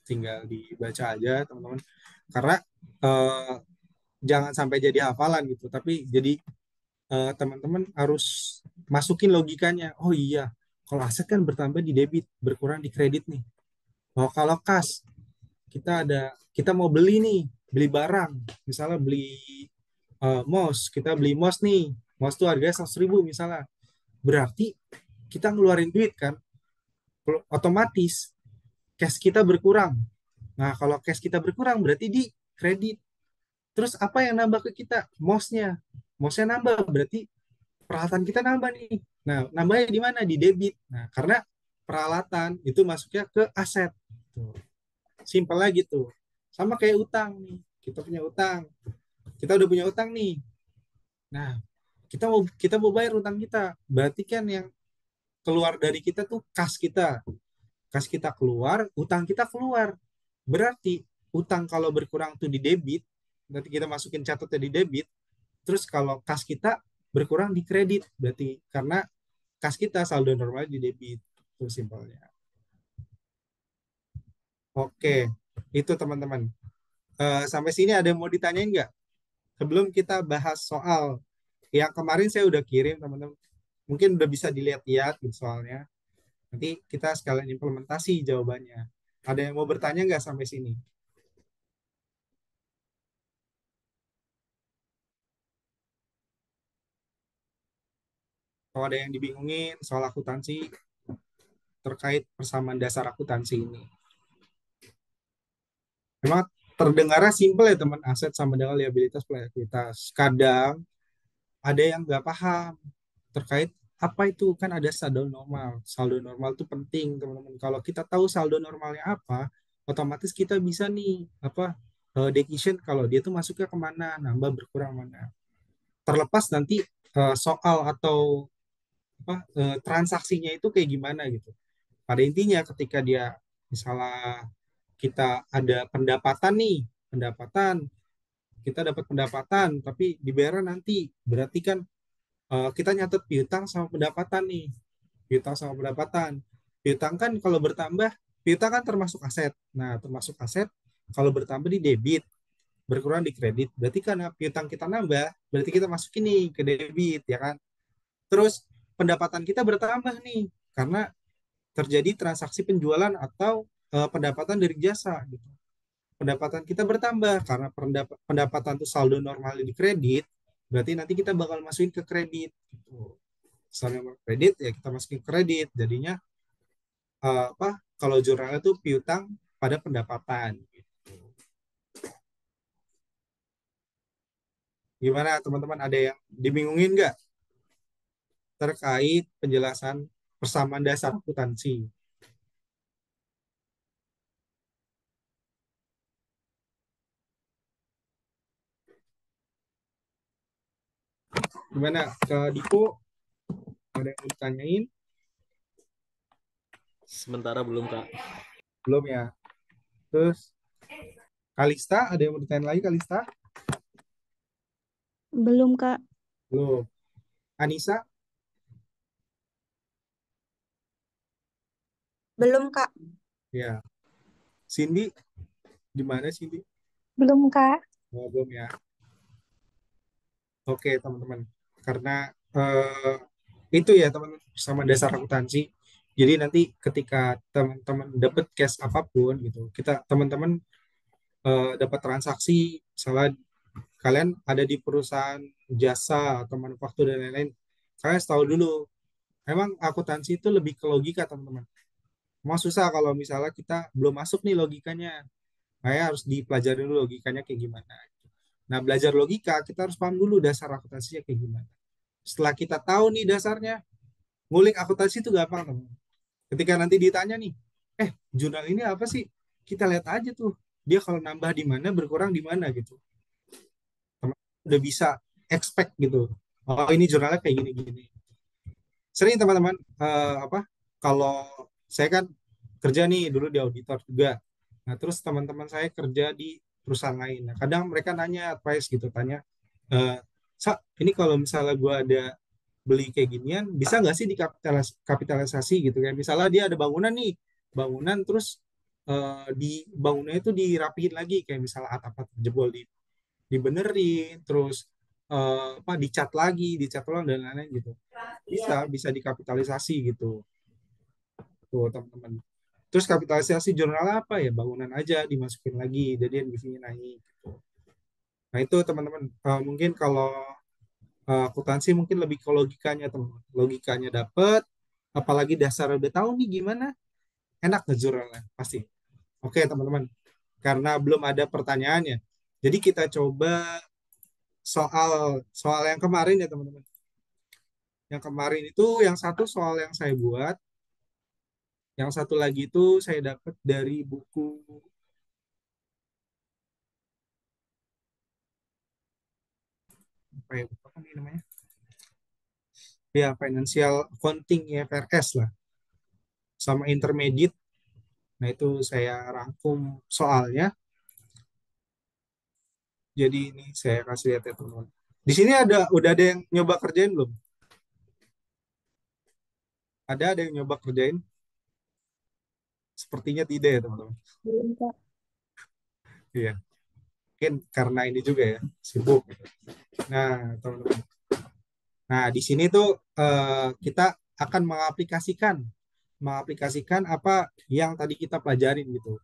Speaker 1: tinggal dibaca aja teman-teman. Karena eh, jangan sampai jadi hafalan gitu, tapi jadi teman-teman harus masukin logikanya. Oh iya, kalau aset kan bertambah di debit, berkurang di kredit nih. Oh kalau kas, kita mau beli nih, beli barang, misalnya beli mouse, kita beli mouse nih, mouse tuh harganya 100.000 misalnya, berarti kita ngeluarin duit kan, otomatis cash kita berkurang. Nah, kalau cash kita berkurang berarti di kredit. Terus apa yang nambah ke kita? Mouse-nya. Mouse-nya nambah, berarti peralatan kita nambah nih. Nah, nambahnya di mana? Di debit. Nah, karena peralatan itu masuknya ke aset. Tuh. Simpel aja gitu. Sama kayak utang nih. Kita punya utang. Kita udah punya utang nih. Nah, kita mau bayar utang kita. Berarti kan yang keluar dari kita tuh kas kita. Kas kita keluar, utang kita keluar. Berarti utang kalau berkurang tuh di debit, nanti kita masukin catatnya di debit. Terus kalau kas kita berkurang di kredit, berarti karena kas kita saldo normal di debit. Itu simpelnya. Oke, itu teman-teman. Sampai sini ada yang mau ditanyain nggak? Sebelum kita bahas soal yang kemarin saya udah kirim teman-teman. Mungkin udah bisa dilihat-lihat gitu soalnya. Nanti kita sekalian implementasi jawabannya. Ada yang mau bertanya nggak sampai sini? Kalau ada yang dibingungin soal akuntansi terkait persamaan dasar akuntansi ini. Memang terdengarnya simpel ya teman, aset sama dengan liabilitas plus ekuitas. Kadang ada yang nggak paham terkait apa itu, kan ada saldo normal. Saldo normal itu penting teman-teman. Kalau kita tahu saldo normalnya apa, otomatis kita bisa nih apa decision kalau dia tuh masuknya kemana, nambah berkurang mana. Terlepas nanti soal atau apa transaksinya itu kayak gimana gitu. Pada intinya ketika dia misalnya kita ada pendapatan nih, pendapatan kita dapat pendapatan tapi dibayar nanti, berarti kan kita nyatet piutang sama pendapatan nih, piutang sama pendapatan. Piutang kan kalau bertambah, piutang kan termasuk aset. Nah, termasuk aset kalau bertambah di debit, berkurang di kredit. Berarti karena piutang kita nambah, berarti kita masukin nih ke debit, ya kan? Terus pendapatan kita bertambah nih karena terjadi transaksi penjualan atau pendapatan dari jasa gitu. Pendapatan kita bertambah karena pendapatan itu saldo normal di kredit, berarti nanti kita bakal masukin ke kredit gitu. Saldo kredit ya kita masukin ke kredit, jadinya apa kalau jurnalnya itu piutang pada pendapatan gitu. Gimana teman-teman, ada yang dibingungin nggak terkait penjelasan persamaan dasar akuntansi? Gimana ke Diko, ada yang mau ditanyain?
Speaker 2: Sementara belum, Kak.
Speaker 1: Belum ya. Terus Kalista, ada yang mau ditanyain lagi Kalista?
Speaker 4: Belum, Kak.
Speaker 1: Belum. Anissa?
Speaker 5: Belum, Kak.
Speaker 1: Ya. Cindy, gimana Cindy?
Speaker 5: Belum, Kak.
Speaker 1: Oh, belum ya. Oke teman-teman, karena itu ya teman-teman sama dasar akuntansi. Jadi nanti ketika teman-teman dapat case apapun gitu, kita teman-teman dapat transaksi, misalnya kalian ada di perusahaan jasa atau manufaktur dan lain-lain, kalian harus tahu dulu, memang akuntansi itu lebih ke logika teman-teman. Mau susah kalau misalnya kita belum masuk nih logikanya, kayak harus dipelajari dulu logikanya kayak gimana. Nah, belajar logika, kita harus paham dulu dasar akuntansinya kayak gimana. Setelah kita tahu nih dasarnya, ngulik akuntansi itu gampang, teman. Ketika nanti ditanya nih, jurnal ini apa sih? Kita lihat aja tuh, dia kalau nambah di mana, berkurang di mana gitu. Teman udah bisa expect gitu. Oh, ini jurnalnya kayak gini-gini. Sering teman-teman, apa? Kalau saya kan kerja nih dulu di auditor juga. Nah, terus teman-teman saya kerja di perusahaan lain. Nah, kadang mereka nanya advice gitu, tanya, Sa, ini kalau misalnya gue ada beli kayak ginian, bisa nggak sih dikapitalisasi gitu kayak misalnya dia ada bangunan nih, bangunan terus di bangunannya itu dirapihin lagi kayak misalnya atap-atap jebol dibenerin, terus apa dicat lagi, dicat ulang dan lain-lain gitu. Bisa dikapitalisasi gitu. Tuh, teman-teman. Terus kapitalisasi jurnal apa ya? Bangunan aja dimasukin lagi, jadi NBV-nya naik gitu. Nah, itu teman-teman. Mungkin kalau akuntansi mungkin lebih ke logikanya, teman-teman. Logikanya dapet, apalagi dasar udah tahu nih gimana, enak ngejurnalnya pasti. Oke, teman-teman. Karena belum ada pertanyaannya. Jadi kita coba soal soal yang kemarin ya, teman-teman. Yang kemarin itu yang satu soal yang saya buat, yang satu lagi itu saya dapat dari buku apa ya, buku apa nih namanya? Ya, Financial Accounting IFRS lah, sama Intermediate. Nah, itu saya rangkum soalnya. Jadi ini saya kasih lihat ya, teman-teman. Di sini udah ada yang nyoba kerjain belum? Ada yang nyoba kerjain? Sepertinya tidak ya, teman-teman.
Speaker 4: Belum, Kak.
Speaker 1: Iya, mungkin karena ini juga ya, sibuk. Nah, teman-teman. Nah, di sini tuh kita akan mengaplikasikan apa yang tadi kita pelajarin gitu.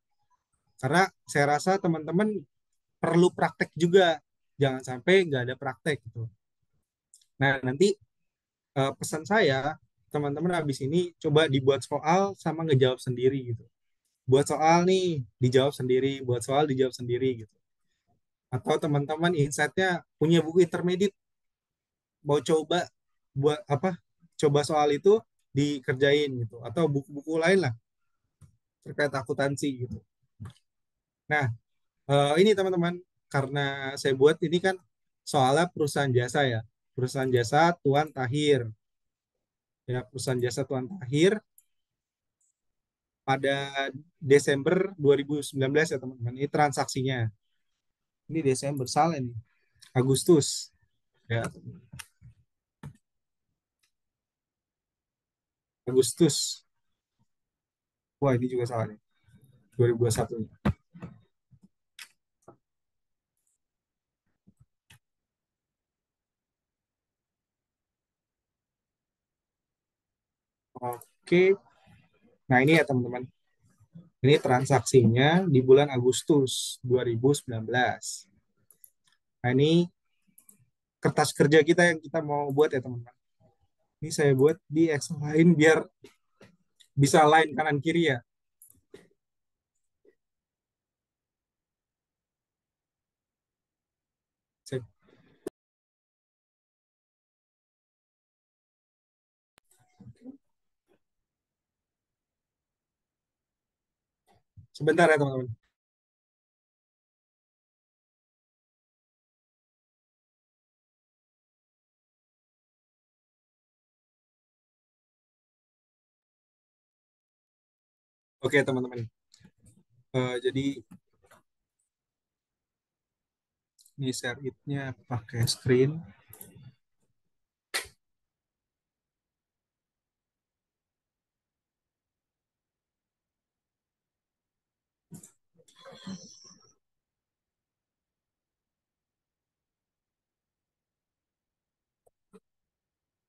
Speaker 1: Karena saya rasa teman-teman perlu praktek juga. Jangan sampai nggak ada praktek gitu. Nah, nanti pesan saya, teman-teman habis ini coba dibuat soal sama ngejawab sendiri gitu. Buat soal nih, dijawab sendiri. Buat soal, dijawab sendiri gitu. Atau teman-teman insight-nya punya buku intermediate, mau coba buat apa? Coba soal itu dikerjain gitu. Atau buku-buku lain lah terkait akuntansi gitu. Nah, ini teman-teman, karena saya buat ini kan soalnya perusahaan jasa ya. Perusahaan jasa Tuan Tahir. Ya, perusahaan jasa Tuan Tahir pada Desember 2019 ya, teman-teman. Ini transaksinya. Ini Desember, salah nih. Agustus. Ya, Agustus. Wah, ini juga salah nih. 2021 nih. Oke. Nah, ini ya, teman-teman. Ini transaksinya di bulan Agustus 2019. Nah, ini kertas kerja kita yang kita mau buat ya, teman-teman. Ini saya buat di Excel lain biar bisa line kanan kiri ya. Saya- Sebentar ya, teman-teman. Oke, teman-teman. Jadi ini share it-nya pakai screen.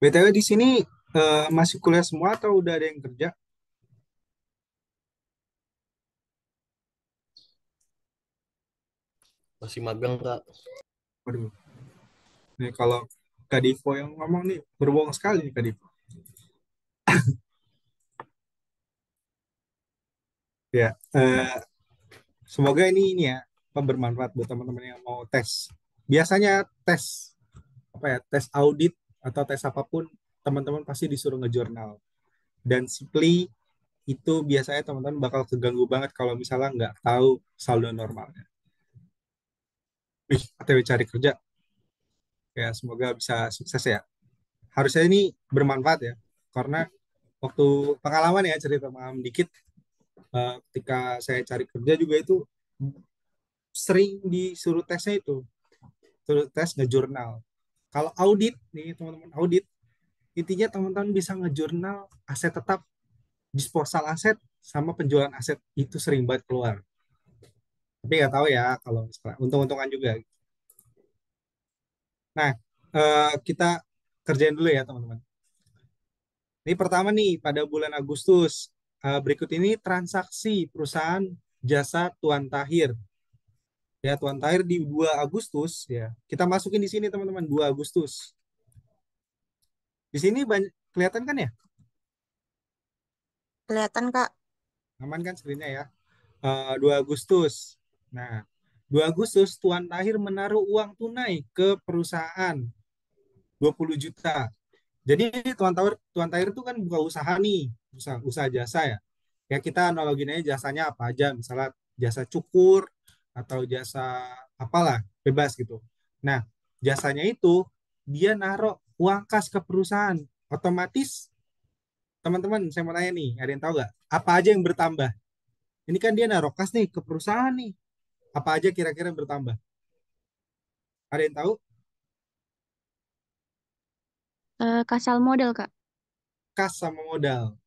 Speaker 1: BTW di sini masih kuliah semua atau udah ada yang kerja?
Speaker 2: Masih magang, Kak.
Speaker 1: Waduh, nih kalau Kak Divo yang ngomong nih berbohong sekali nih Kak Divo. Ya, semoga ini ya bermanfaat buat teman-teman yang mau tes. Biasanya tes apa ya, tes audit atau tes apapun, teman-teman pasti disuruh ngejurnal. Dan simply itu biasanya teman-teman bakal keganggu banget kalau misalnya nggak tahu saldo normalnya. Wih, OTW cari kerja. Ya, semoga bisa sukses ya. Harusnya ini bermanfaat ya. Karena waktu pengalaman ya, cerita pengalaman dikit, ketika saya cari kerja juga itu sering disuruh tesnya itu, suruh tes ngejurnal. Kalau audit nih teman-teman, audit intinya teman-teman bisa ngejurnal aset tetap, disposal aset, sama penjualan aset itu sering banget keluar. Tapi nggak tahu ya kalau misalnya untung-untungan juga. Nah, kita kerjain dulu ya, teman-teman. Ini pertama nih, pada bulan Agustus. Berikut ini transaksi perusahaan jasa Tuan Tahir. Ya, Tuan Tahir di 2 Agustus ya. Kita masukin di sini teman-teman 2 Agustus. Di sini banyak kelihatan kan ya?
Speaker 5: Kelihatan, Kak.
Speaker 1: Aman kan screen-nya ya? 2 Agustus. Nah, 2 Agustus Tuan Tahir menaruh uang tunai ke perusahaan 20 juta. Jadi Tuan Tahir itu kan buka usaha nih, usaha jasa ya. Ya kita analoginya jasanya apa aja, misalnya jasa cukur atau jasa apalah, bebas gitu. Nah, jasanya itu dia naruh uang kas ke perusahaan. Otomatis teman-teman saya mau tanya nih, ada yang tahu nggak? Apa aja yang bertambah? Ini kan dia naruh kas nih ke perusahaan nih. Apa aja kira-kira yang bertambah? Ada yang tahu?
Speaker 4: Kasal modal, Kak.
Speaker 1: Kas sama modal.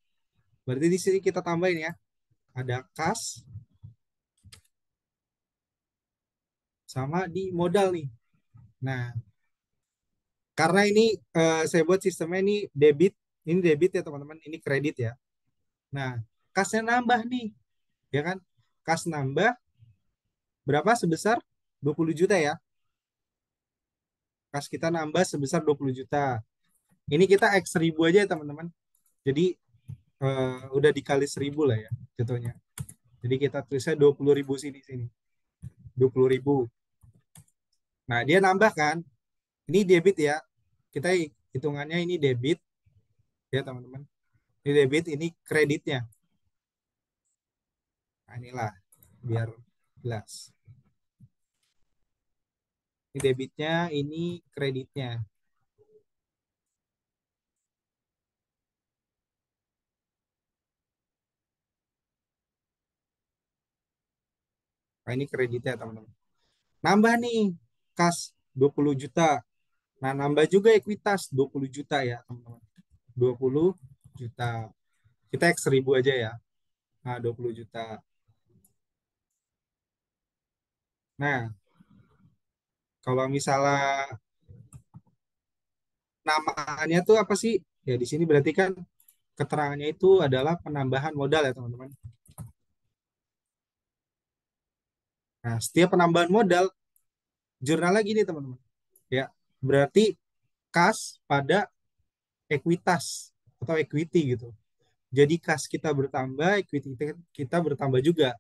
Speaker 1: Berarti di sini kita tambahin ya. Ada kas sama di modal nih. Nah, karena ini saya buat sistemnya ini debit ya teman-teman, ini kredit ya. Nah, kasnya nambah nih, ya kan? Kas nambah berapa? Sebesar 20 juta ya. Kas kita nambah sebesar 20 juta. Ini kita X 1000 aja ya teman-teman. Jadi udah dikali 1000 lah ya jatuhnya. Jadi kita tulisnya 20.000 sini. 20.000. Nah, dia nambah kan? Ini debit ya. Kita hitungannya ini debit ya teman-teman. Ini debit, ini kreditnya. Nah, inilah biar jelas. Ini debitnya, ini kreditnya. Nah, ini kreditnya teman-teman. Nambah nih kas 20 juta. Nah, nambah juga ekuitas 20 juta ya teman-teman. 20 juta. Kita X 1000 aja ya. Nah, 20 juta. Nah, kalau misalnya namanya tuh apa sih? Ya di sini berarti kan keterangannya itu adalah penambahan modal ya teman-teman. Nah, setiap penambahan modal jurnal lagi nih teman-teman. Ya, berarti kas pada ekuitas atau equity gitu. Jadi kas kita bertambah, equity kita bertambah juga.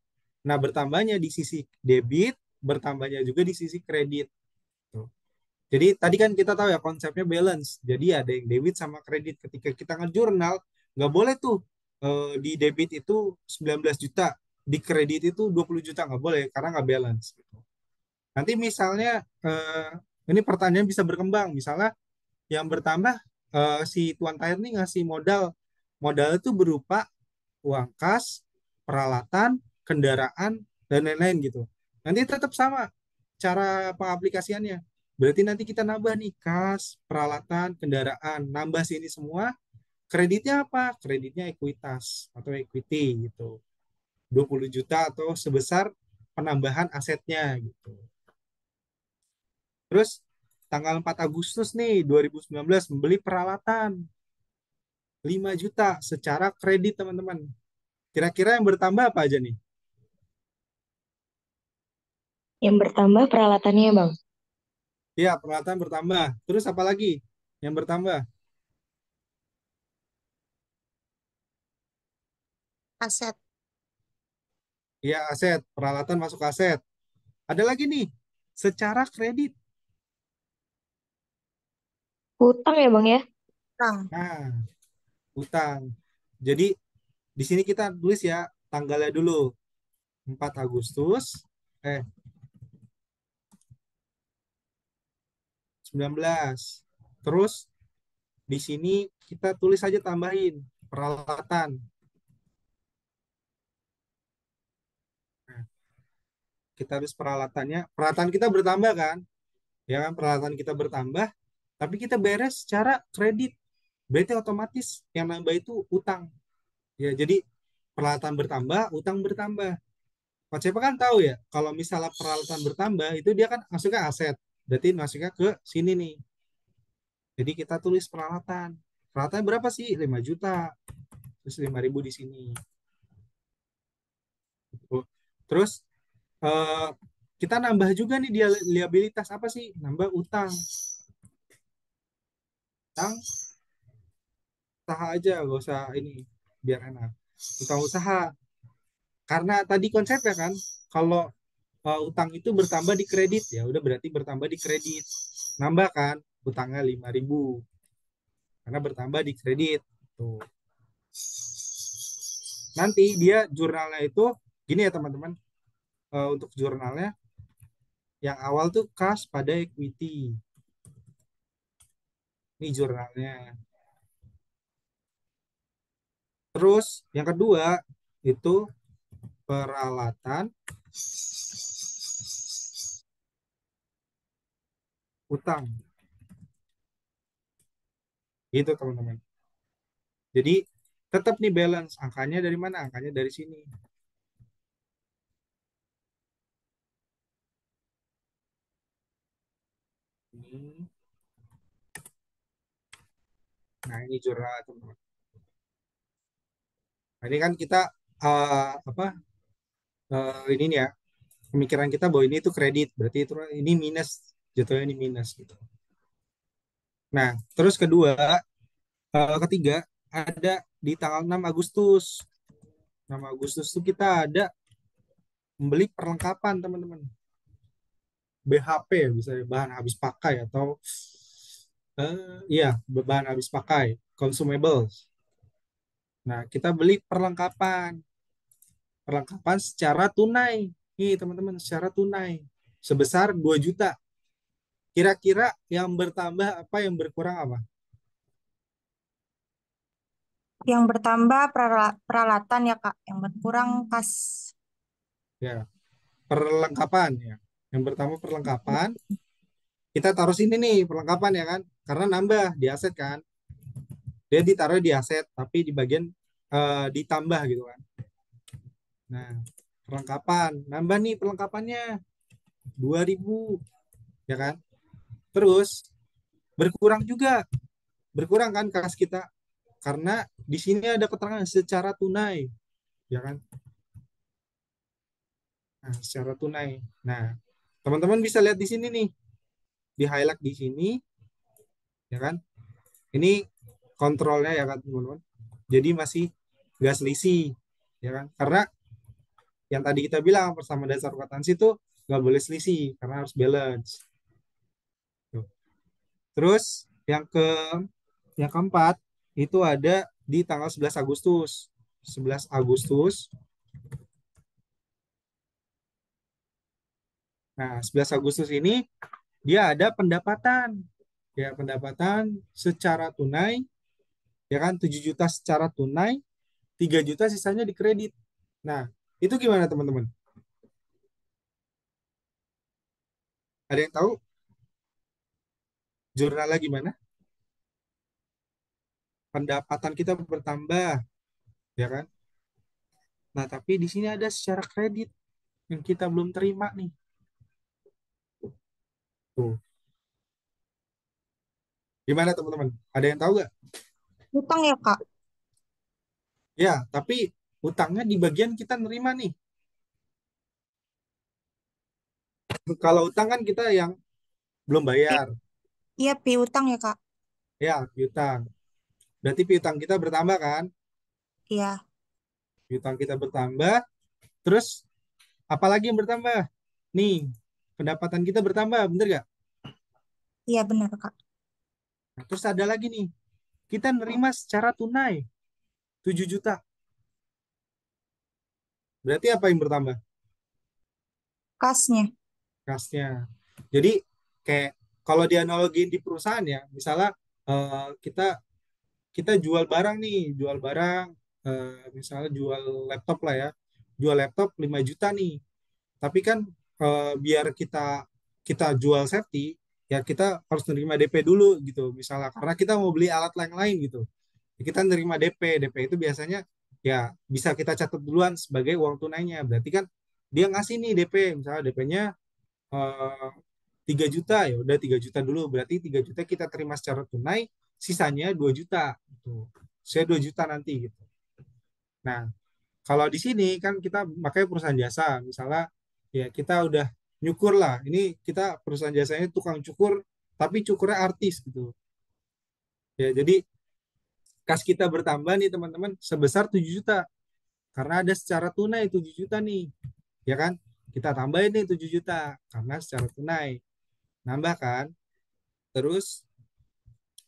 Speaker 1: Nah, bertambahnya di sisi debit, bertambahnya juga di sisi kredit. Tuh. Jadi tadi kan kita tahu ya konsepnya balance. Jadi ada yang debit sama kredit. Ketika kita ngejurnal, nggak boleh tuh di debit itu 19 juta, di kredit itu 20 juta, nggak boleh karena nggak balance. Gitu. Nanti misalnya ini pertanyaan bisa berkembang. Misalnya yang bertambah si Tuan Tahir nih ngasih modal itu berupa uang kas, peralatan, kendaraan, dan lain-lain gitu. Nanti tetap sama cara pengaplikasiannya. Berarti nanti kita nambah nih kas, peralatan, kendaraan, nambah sini semua. Kreditnya apa? Kreditnya ekuitas atau equity gitu. 20 juta atau sebesar penambahan asetnya gitu. Terus tanggal 4 Agustus nih 2019 membeli peralatan 5 juta secara kredit teman-teman. Kira-kira yang bertambah apa aja nih?
Speaker 5: Yang bertambah peralatannya, Bang.
Speaker 1: Iya, peralatan bertambah. Terus apa lagi yang bertambah?
Speaker 5: Aset.
Speaker 1: Iya, aset. Peralatan masuk aset. Ada lagi nih, secara kredit.
Speaker 5: Hutang ya, Bang ya?
Speaker 6: Bang,
Speaker 1: Nah, utang. Jadi di sini kita tulis ya tanggalnya dulu. 4 Agustus, eh 19. Terus di sini kita tulis aja tambahin peralatan. Nah, kita harus peralatannya. Peralatan kita bertambah kan? Ya kan, peralatan kita bertambah, tapi kita beres secara kredit. Berarti otomatis yang nambah itu utang. Ya, jadi peralatan bertambah, utang bertambah. Pak Cepa kan tahu ya, kalau misalnya peralatan bertambah, itu dia kan masuknya aset. Berarti masuknya ke sini nih. Jadi kita tulis peralatan. Peralatan berapa sih? 5 juta. Terus 5.000 di sini. Terus eh, kita nambah juga nih dia liabilitas apa sih? Nambah utang. Utang usaha aja, gak usah ini biar enak. Utang usaha. Karena tadi konsepnya kan, kalau utang itu bertambah di kredit ya udah berarti bertambah di kredit. Nambah kan utangnya 5.000 karena bertambah di kredit. Tuh. Nanti dia jurnalnya itu gini ya teman-teman. Untuk jurnalnya yang awal tuh kas pada equity. Ini jurnalnya. Terus yang kedua itu peralatan utang. Gitu teman-teman. Jadi tetap nih balance. Angkanya dari mana? Angkanya dari sini. Ini. Nah ini jurnal teman-teman. Nah, ini kan kita apa ini nih ya pemikiran kita bahwa ini itu kredit berarti itu ini minus jatuhnya ini minus gitu. Nah terus ketiga ada di tanggal 6 Agustus. 6 Agustus itu kita ada membeli perlengkapan teman-teman. BHP ya bisa bahan habis pakai atau iya bahan habis pakai consumables. Nah kita beli perlengkapan secara tunai. Nih teman-teman secara tunai sebesar 2 juta. Kira-kira yang bertambah apa yang berkurang apa?
Speaker 5: Yang bertambah peralatan ya Kak, yang berkurang kas.
Speaker 1: Ya, perlengkapan ya. Yang pertama perlengkapan, kita taruh sini nih perlengkapan ya kan? Karena nambah di aset kan. Dia ditaruh di aset tapi di bagian ditambah gitu kan. Nah, perlengkapan, nambah nih perlengkapannya 2.000 ya kan? Terus berkurang juga. Berkurang kan kas kita karena di sini ada keterangan secara tunai ya kan? Nah, secara tunai. Nah, teman-teman bisa lihat di sini nih, di highlight di sini, ya kan? Ini kontrolnya ya kan, teman-teman. Jadi masih nggak selisih, ya kan? Karena yang tadi kita bilang persamaan dasar kwitansi itu nggak boleh selisih karena harus balance. Tuh. Terus yang keempat itu ada di tanggal 11 Agustus. 11 Agustus. Nah, 11 Agustus ini dia ada pendapatan. Ya, pendapatan secara tunai ya kan 7 juta secara tunai, 3 juta sisanya di kredit. Nah, itu gimana teman-teman? Ada yang tahu jurnalnya gimana? Pendapatan kita bertambah, ya kan? Nah, tapi di sini ada secara kredit yang kita belum terima nih. Tuh. Gimana teman-teman? Ada yang tahu nggak?
Speaker 5: Utang ya Kak?
Speaker 1: Ya, tapi utangnya di bagian kita nerima nih. Kalau utang kan kita yang belum bayar.
Speaker 5: Iya piutang ya Kak?
Speaker 1: Ya, piutang. Berarti piutang kita bertambah kan?
Speaker 5: Iya,
Speaker 1: Piutang kita bertambah. Terus apalagi yang bertambah? Nih, pendapatan kita bertambah, bener gak?
Speaker 5: iya benar Kak.
Speaker 1: Nah, terus ada lagi nih, kita nerima secara tunai 7 juta. Berarti apa yang bertambah?
Speaker 5: Kasnya.
Speaker 1: Kasnya. Jadi kayak kalau dianalogiin di perusahaan ya, misalnya kita kita jual barang nih, jual barang, misalnya jual laptop lah ya, jual laptop 5 juta nih. Tapi kan biar kita kita jual safety, ya kita harus nerima DP dulu gitu, misalnya karena kita mau beli alat yang lain gitu. Kita nerima DP. DP itu biasanya ya bisa kita catat duluan sebagai uang tunainya. Berarti kan dia ngasih nih DP, misalnya DP-nya 3 juta ya udah 3 juta dulu. Berarti 3 juta kita terima secara tunai, sisanya 2 juta gitu. Saya 2 juta nanti gitu. Nah, kalau di sini kan kita pakai perusahaan jasa, misalnya ya kita udah nyukur lah. Ini kita perusahaan jasanya tukang cukur, tapi cukurnya artis gitu. Ya, jadi kas kita bertambah nih teman-teman sebesar 7 juta. Karena ada secara tunai 7 juta nih. Ya kan? Kita tambahin nih 7 juta karena secara tunai. Nambah kan? Terus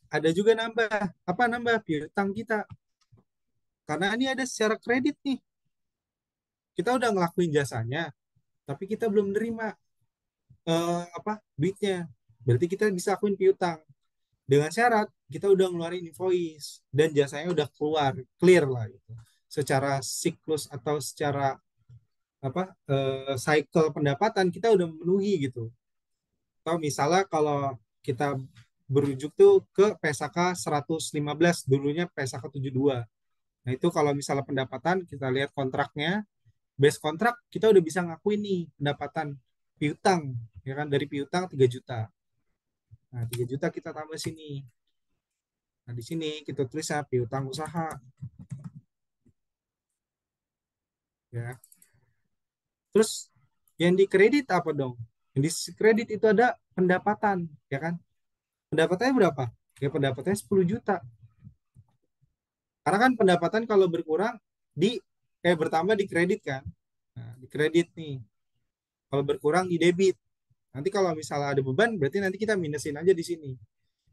Speaker 1: ada juga nambah. Apa nambah? Piutang kita. Karena ini ada secara kredit nih. Kita udah ngelakuin jasanya, tapi kita belum nerima duitnya. Berarti kita bisa lakuin piutang. Dengan syarat kita udah ngeluarin invoice dan jasanya udah keluar, clear lah gitu. Secara siklus atau secara cycle pendapatan kita udah memenuhi gitu. Atau misalnya kalau kita berujuk tuh ke PSAK 115, dulunya PSAK 72. Nah, itu kalau misalnya pendapatan kita lihat kontraknya, base kontrak kita udah bisa ngakuin nih pendapatan piutang, ya kan, dari piutang 3 juta. Nah, 3 juta kita tambah sini. Nah, di sini kita tulis ya piutang usaha. Ya. Terus yang dikredit apa dong? Yang dikredit itu ada pendapatan, ya kan? Pendapatannya berapa? Ya pendapatannya 10 juta. Karena kan pendapatan kalau berkurang bertambah di kredit kan. Nah, di kredit nih. Kalau berkurang di debit. Nanti kalau misalnya ada beban berarti nanti kita minusin aja di sini.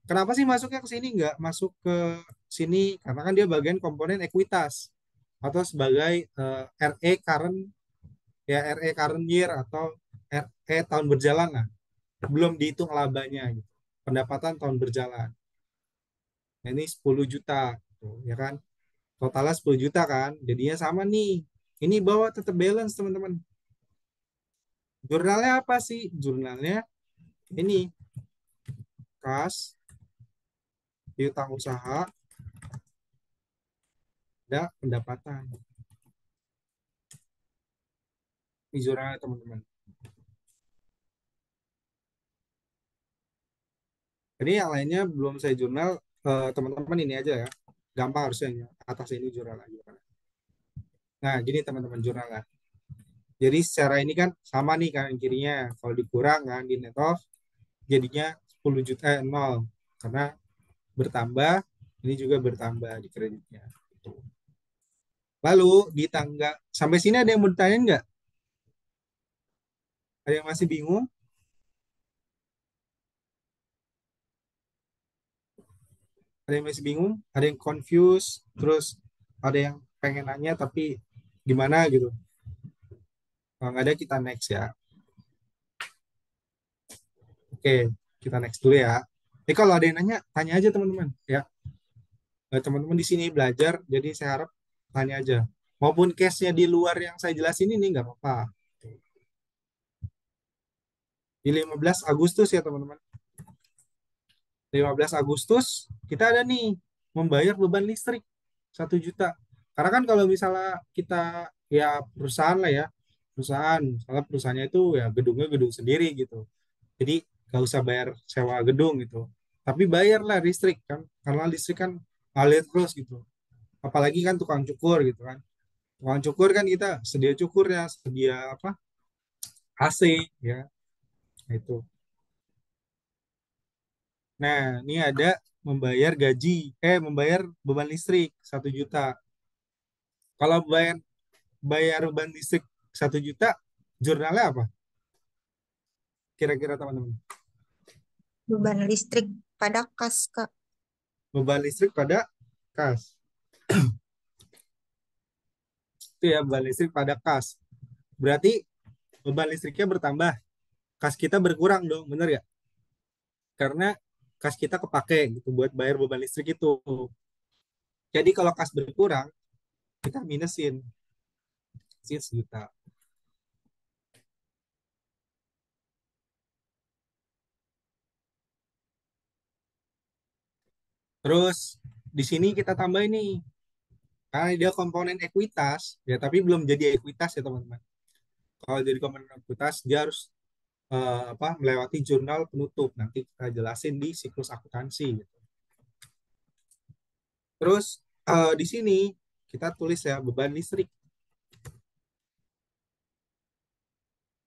Speaker 1: Kenapa sih masuknya ke sini nggak masuk ke sini? Karena kan dia bagian komponen ekuitas atau sebagai RE current RE current year atau RE tahun berjalan lah. Belum dihitung labanya gitu. Pendapatan tahun berjalan. Nah, ini 10 juta gitu, ya kan? Totalnya 10 juta kan? Jadinya sama nih. Ini bawa tetap balance teman-teman. Jurnalnya apa sih? Jurnalnya ini kas piutang usaha ada pendapatan. Ini jurnalnya teman-teman. Jadi yang lainnya belum saya jurnal, teman-teman ini aja ya. Gampang harusnya atas ini jurnal lagi. Nah, gini teman-teman jurnalnya. Jadi secara ini kan sama nih kan kirinya. Kalau dikurang kan di net off jadinya 10 juta 0 karena bertambah, ini juga bertambah di kreditnya. Lalu di tangga sampai sini ada yang mau ditanya nggak? Ada yang masih bingung? Ada yang masih bingung? Ada yang confused? Terus ada yang pengen nanya tapi gimana gitu? Kalau nggak ada kita next ya. Oke, kita next dulu ya. Kalau ada yang nanya, tanya aja teman-teman ya. Teman-teman di sini belajar, jadi saya harap tanya aja. Maupun case-nya di luar yang saya jelasin ini nggak apa-apa. Di 15 Agustus ya teman-teman. 15 Agustus kita ada nih membayar beban listrik 1 juta. Karena kan kalau misalnya kita ya perusahaan lah ya, perusahaan, misalnya perusahaannya itu ya gedungnya gedung sendiri gitu. Jadi nggak usah bayar sewa gedung gitu. Tapi bayarlah listrik kan, karena listrik kan ngalir terus gitu. Apalagi kan tukang cukur gitu kan. Tukang cukur kan kita sedia cukurnya, sedia AC ya. Nah, itu. Nah, ini ada membayar beban listrik 1 juta. Kalau bayar beban listrik 1 juta, jurnalnya apa? Kira-kira teman-teman.
Speaker 5: Beban listrik pada kas, Kak.
Speaker 1: Beban listrik pada kas. Itu ya, beban listrik pada kas. Berarti beban listriknya bertambah. Kas kita berkurang dong, bener ya? Karena kas kita kepake gitu buat bayar beban listrik itu. Jadi kalau kas berkurang, kita minusin 1 juta. Terus di sini kita tambah ini karena dia komponen ekuitas ya, tapi belum jadi ekuitas ya teman-teman. Kalau jadi komponen ekuitas dia harus melewati jurnal penutup. Nanti kita jelasin di siklus akuntansi gitu. Terus di sini kita tulis ya beban listrik.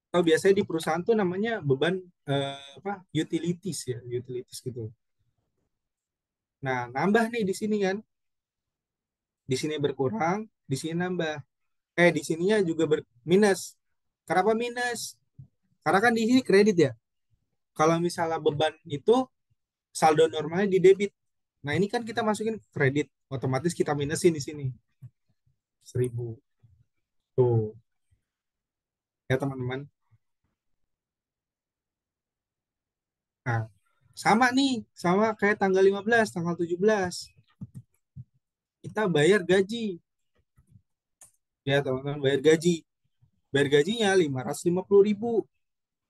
Speaker 1: Atau biasanya di perusahaan tuh namanya beban apa? Utilities ya, utilities gitu. Nah, nambah nih di sini kan. Di sini berkurang, di sini nambah. Di sininya juga minus. Kenapa minus? Karena kan di sini kredit ya. Kalau misalnya beban itu saldo normalnya di debit. Nah, ini kan kita masukin kredit, otomatis kita minusin di sini 1.000. Tuh, ya teman-teman. Nah, sama nih, sama kayak tanggal 15, tanggal 17. Kita bayar gaji. Ya, teman-teman, bayar gaji. Bayar gajinya 550.000.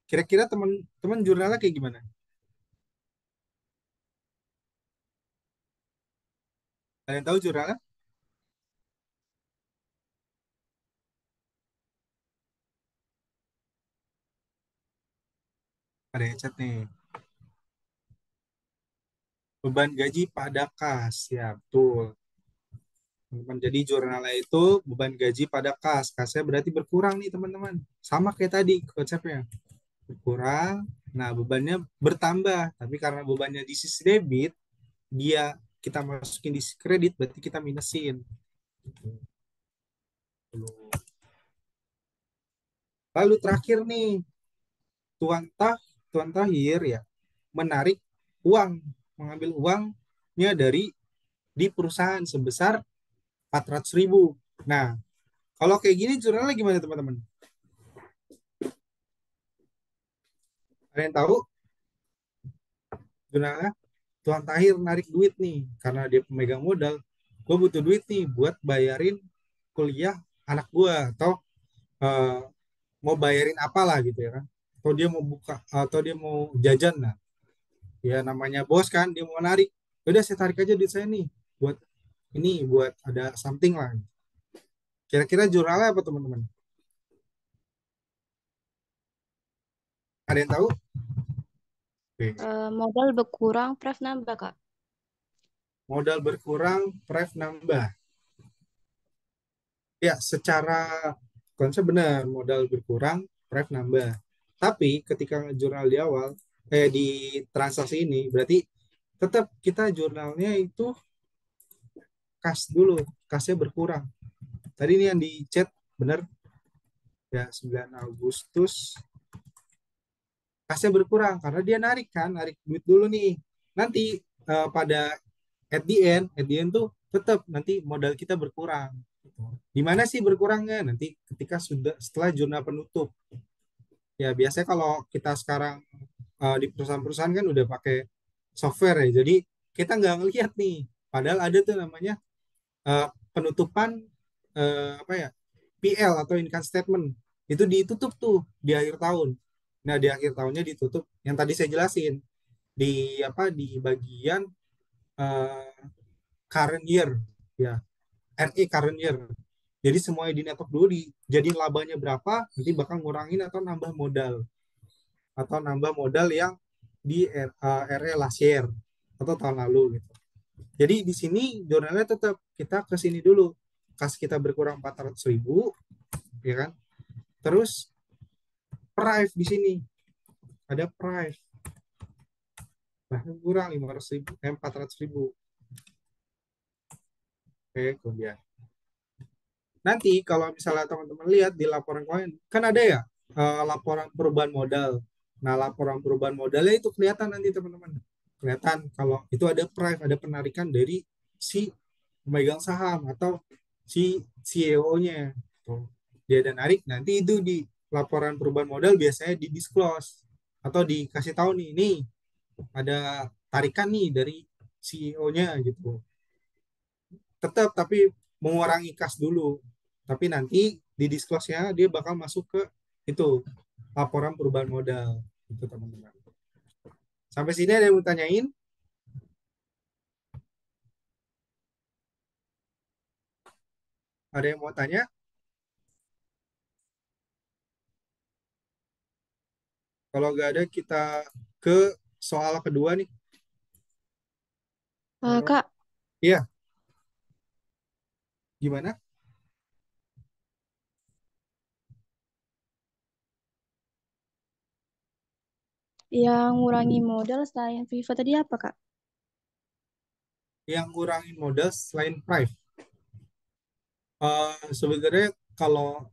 Speaker 1: Kira-kira teman-teman jurnalnya kayak gimana? Kalian tahu jurnalnya? Ada yang chat nih. Beban gaji pada kas. Ya, betul. Teman-teman, jadi jurnalnya itu beban gaji pada kas. Kasnya berarti berkurang nih, teman-teman. Sama kayak tadi konsepnya. Berkurang, nah bebannya bertambah. Tapi karena bebannya di sisi debit, dia kita masukin di sisi kredit, berarti kita minusin. Lalu terakhir nih, tuan tah, tuan tahir ya, menarik uang, mengambil uangnya dari di perusahaan sebesar 400.000. Nah, kalau kayak gini jurnalnya gimana teman-teman? Ada yang tahu jurnalnya? Tuan Tahir narik duit nih, karena dia pemegang modal. Gue butuh duit nih buat bayarin kuliah anak gue, atau eh, mau bayarin apalah gitu ya kan. Atau dia mau buka, atau dia mau jajan. Nah, ya namanya bos kan, dia mau narik. Udah saya tarik aja duit saya nih, buat ini, buat ada something lah. Kira-kira jurnalnya apa teman-teman? Ada yang tahu? Oke.
Speaker 4: Modal berkurang, pref nambah, Kak.
Speaker 1: Modal berkurang, pref nambah. Ya, secara konsep benar, modal berkurang, pref nambah. Tapi ketika jurnal di awal, di transaksi ini, berarti tetap kita jurnalnya itu kas dulu, kasnya berkurang. Tadi ini yang di chat benar ya, 9 Agustus kasnya berkurang karena dia narik kan, narik duit dulu nih. Nanti pada at the end tuh tetap nanti modal kita berkurang. Di mana sih berkurangnya? Nanti ketika sudah setelah jurnal penutup. Ya biasanya kalau kita sekarang di perusahaan-perusahaan kan udah pakai software ya. Jadi kita nggak ngelihat nih. Padahal ada tuh namanya penutupan apa ya, PL atau income statement. Itu ditutup tuh di akhir tahun. Nah di akhir tahunnya ditutup. Yang tadi saya jelasin di apa, di bagian eh, current year ya, RE current year. Jadi semuanya di netop dulu, jadi labanya berapa, nanti bakal ngurangin atau nambah modal, yang di RE last year atau tahun lalu gitu. Jadi di sini jurnalnya tetap kita ke sini dulu. Kas kita berkurang 400.000, ya kan? Terus price di sini ada price. Nah, kurang 500.000, 400.000. Oke, kemudian. Nanti kalau misalnya teman-teman lihat di laporan keuangan, kan ada ya laporan perubahan modal. Nah, laporan perubahan modalnya itu kelihatan nanti teman-teman. Kelihatan kalau itu ada price, ada penarikan dari si pemegang saham atau si CEO-nya. Tuh. Dia ada narik, nanti itu di laporan perubahan modal biasanya di disclose atau dikasih tahu nih, nih ada tarikan nih dari CEO-nya gitu. Tetap tapi mengurangi kas dulu. Tapi nanti di disclose-nya dia bakal masuk ke itu laporan perubahan modal. Itu teman-teman. Sampai sini ada yang mau tanyain? Ada yang mau tanya? Kalau nggak ada, kita ke soal kedua nih.
Speaker 4: Kak,
Speaker 1: Iya, gimana?
Speaker 4: Yang ngurangi modal selain Viva tadi apa, Kak?
Speaker 1: Yang ngurangin modal selain Prive. Sebenarnya kalau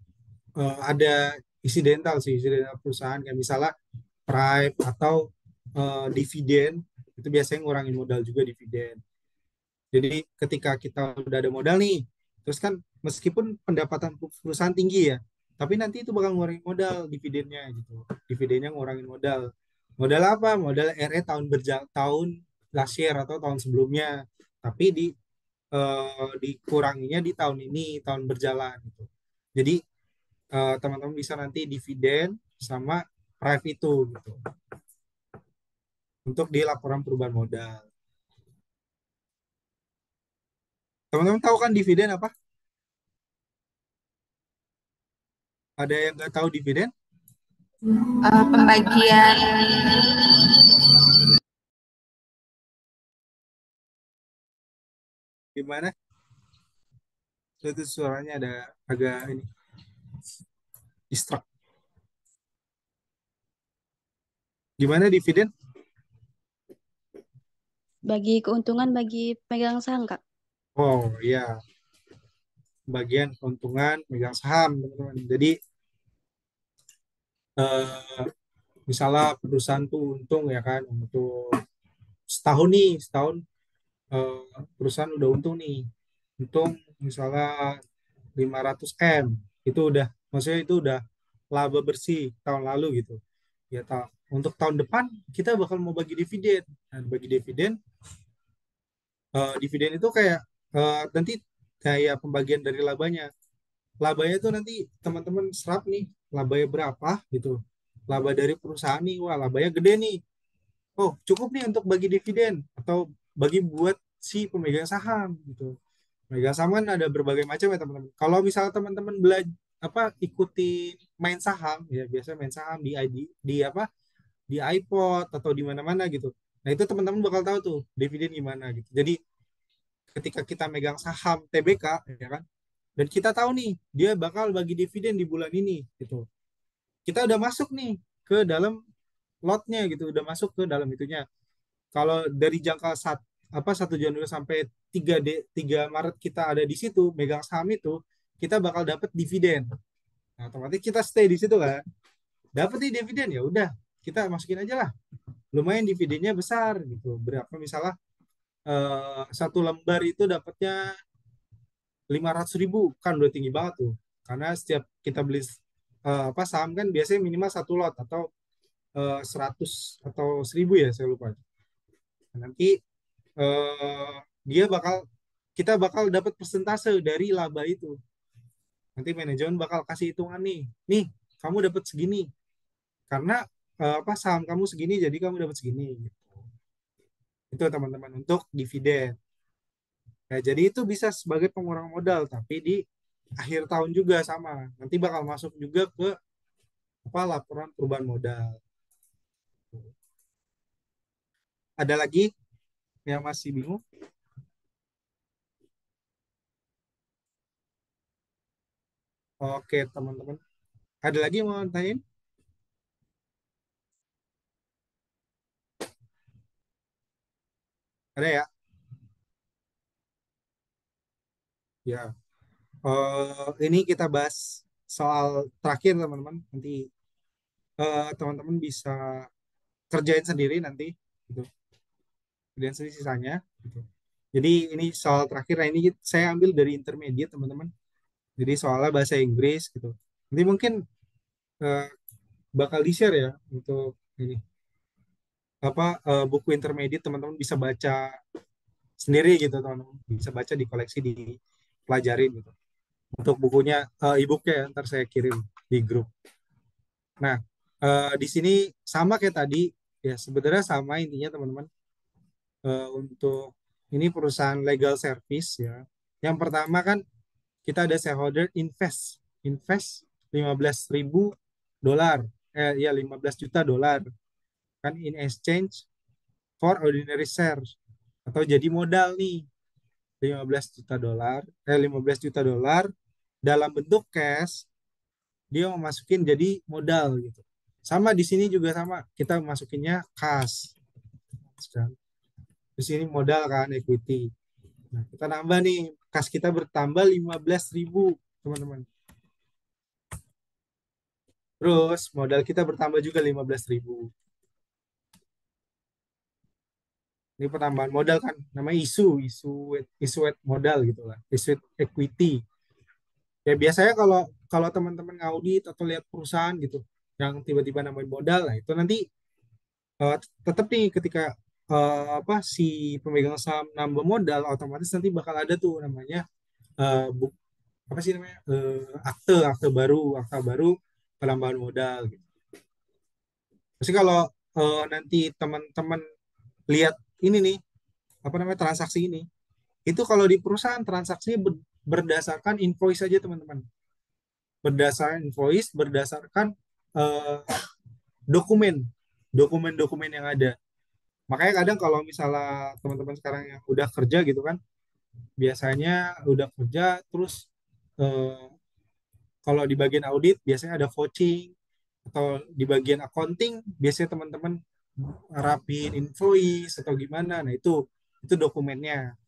Speaker 1: ada insidental sih, insidental perusahaan kayak misalnya Prive atau dividen, itu biasanya ngurangin modal juga dividen. Jadi ketika kita udah ada modal nih, terus kan meskipun pendapatan perusahaan tinggi ya, tapi nanti itu bakal ngurangin modal dividennya gitu. Dividennya ngurangin modal. Modal apa? Modal RE tahun last year atau tahun sebelumnya. Tapi dikuranginya di tahun ini, tahun berjalan gitu. Jadi teman-teman bisa nanti dividen sama Prive itu gitu. Untuk di laporan perubahan modal. Teman-teman tahu kan dividen apa? Ada yang nggak tahu dividen?
Speaker 5: Pembagian
Speaker 1: Gimana? Itu suaranya ada agak ini distract. Gimana dividen?
Speaker 4: Bagi keuntungan bagi pemegang saham, Kak.
Speaker 1: Oh iya, bagian keuntungan megang saham, teman-teman. Jadi eh, misalnya perusahaan tuh untung ya kan, untuk setahun nih, setahun eh, perusahaan udah untung nih, untung misalnya 500 M, itu udah, maksudnya itu udah laba bersih tahun lalu gitu. Ya untuk tahun depan kita bakal mau bagi dividen. Nah, bagi dividen, dividen itu kayak nanti kayak pembagian dari labanya. Labanya itu nanti teman-teman serap nih, labanya berapa gitu. Laba dari perusahaan nih, wah labanya gede nih. Oh, cukup nih untuk bagi dividen atau bagi buat si pemegang saham gitu. Pemegang saham kan ada berbagai macam ya teman-teman. Kalau misalnya teman-teman belajar apa ikuti main saham ya, biasa main saham di ID, di apa, di iPod atau di mana-mana gitu. Nah, itu teman-teman bakal tahu tuh dividen gimana gitu. Jadi ketika kita megang saham TBK ya kan, dan kita tahu nih dia bakal bagi dividen di bulan ini gitu. Kita udah masuk nih ke dalam lotnya gitu, udah masuk ke dalam itunya. Kalau dari jangka 1 Januari sampai 3 Maret kita ada di situ megang saham itu, kita bakal dapat dividen. Nah, otomatis kita stay di situ kan. Dapat nih dividen, ya udah kita masukin aja lah. Lumayan dividennya besar gitu. Berapa misalnya satu lembar itu dapatnya 500.000, kan udah tinggi banget tuh. Karena setiap kita beli apa saham kan biasanya minimal satu lot atau 100 atau 1.000 ya, saya lupa. Nah, nanti eh, dia bakal kita bakal dapat persentase dari laba itu. Nanti manajemen bakal kasih hitungan nih. Nih, kamu dapat segini. Karena apa saham kamu segini jadi kamu dapat segini gitu. Itu teman-teman untuk dividen. Ya, jadi itu bisa sebagai pengurang modal, tapi di akhir tahun juga sama. Nanti bakal masuk juga ke apa laporan perubahan modal. Ada lagi yang masih bingung? Oke, teman-teman. Ada lagi yang mau tanyain? Ada ya? Ya. Ini kita bahas soal terakhir, teman-teman. Nanti teman-teman bisa kerjain sendiri nanti, gitu. Kerjain sendiri sisanya, gitu. Jadi ini soal terakhir. Nah, ini saya ambil dari intermediate, teman-teman. Jadi soalnya bahasa Inggris, gitu. Nanti mungkin eh, bakal di-share ya untuk ini apa buku intermediate, teman-teman bisa baca sendiri gitu, teman-teman. Bisa baca di koleksi, dipelajarin gitu. Untuk bukunya e-booknya ya, ntar saya kirim di grup. Nah, di sini sama kayak tadi ya, sebenarnya sama intinya teman-teman. Untuk ini perusahaan legal service ya. Yang pertama kan kita ada shareholder invest 15.000 dolar, ya 15 juta dolar kan, in exchange for ordinary shares, atau jadi modal nih 15 juta dolar, 15 juta dolar dalam bentuk cash, dia mau masukin jadi modal gitu. Sama di sini juga sama, kita masukinnya kas. Di sini modal kan equity. Nah, kita nambah nih, kas kita bertambah 15.000, teman-teman. Terus modal kita bertambah juga 15.000. Ini penambahan modal kan, namanya isu modal gitu lah, isu equity. Ya biasanya kalau kalau teman-teman ngaudit atau lihat perusahaan gitu yang tiba-tiba nambahin modal, nah itu nanti tetap nih ketika apa si pemegang saham nambah modal, otomatis nanti bakal ada tuh namanya apa sih namanya akte baru penambahan modal gitu. Pasti kalau nanti teman-teman lihat ini nih apa namanya transaksi ini, itu kalau di perusahaan transaksinya berdasarkan invoice saja teman-teman, berdasarkan eh, dokumen dokumen yang ada. Makanya kadang kalau misalnya teman-teman sekarang yang udah kerja gitu kan, biasanya udah kerja terus eh, kalau di bagian audit biasanya ada vouching, atau di bagian accounting biasanya teman-teman rapiin invoice atau gimana. Nah, itu dokumennya.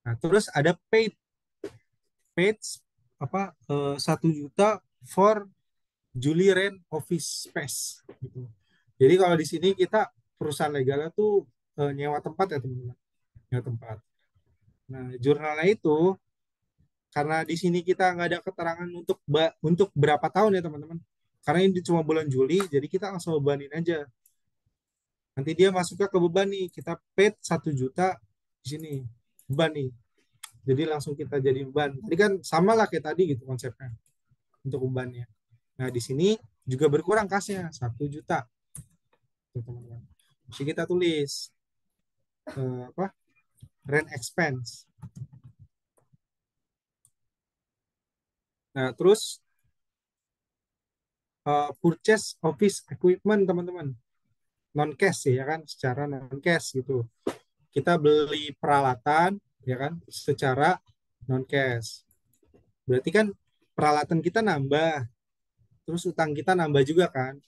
Speaker 1: Nah, terus ada paid apa 1 juta for Julie rent office space gitu. Jadi kalau di sini kita perusahaan legalnya tuh nyewa tempat ya teman-teman, nyewa tempat. Nah, jurnalnya itu karena di sini kita nggak ada keterangan untuk berapa tahun ya teman-teman. Karena ini cuma bulan Juli, jadi kita langsung bebanin aja. Nanti dia masuknya ke beban nih, kita paid 1 juta di sini beban nih. Jadi langsung kita jadi beban. Tadi kan sama lah kayak tadi gitu konsepnya untuk bebannya. Nah di sini juga berkurang kasnya 1 juta, tuh, teman-teman. Jadi kita tulis apa rent expense. Nah terus purchase office equipment teman-teman, non cash ya kan, secara non cash gitu. Kita beli peralatan ya kan secara non cash. Berarti kan peralatan kita nambah, terus utang kita nambah juga kan.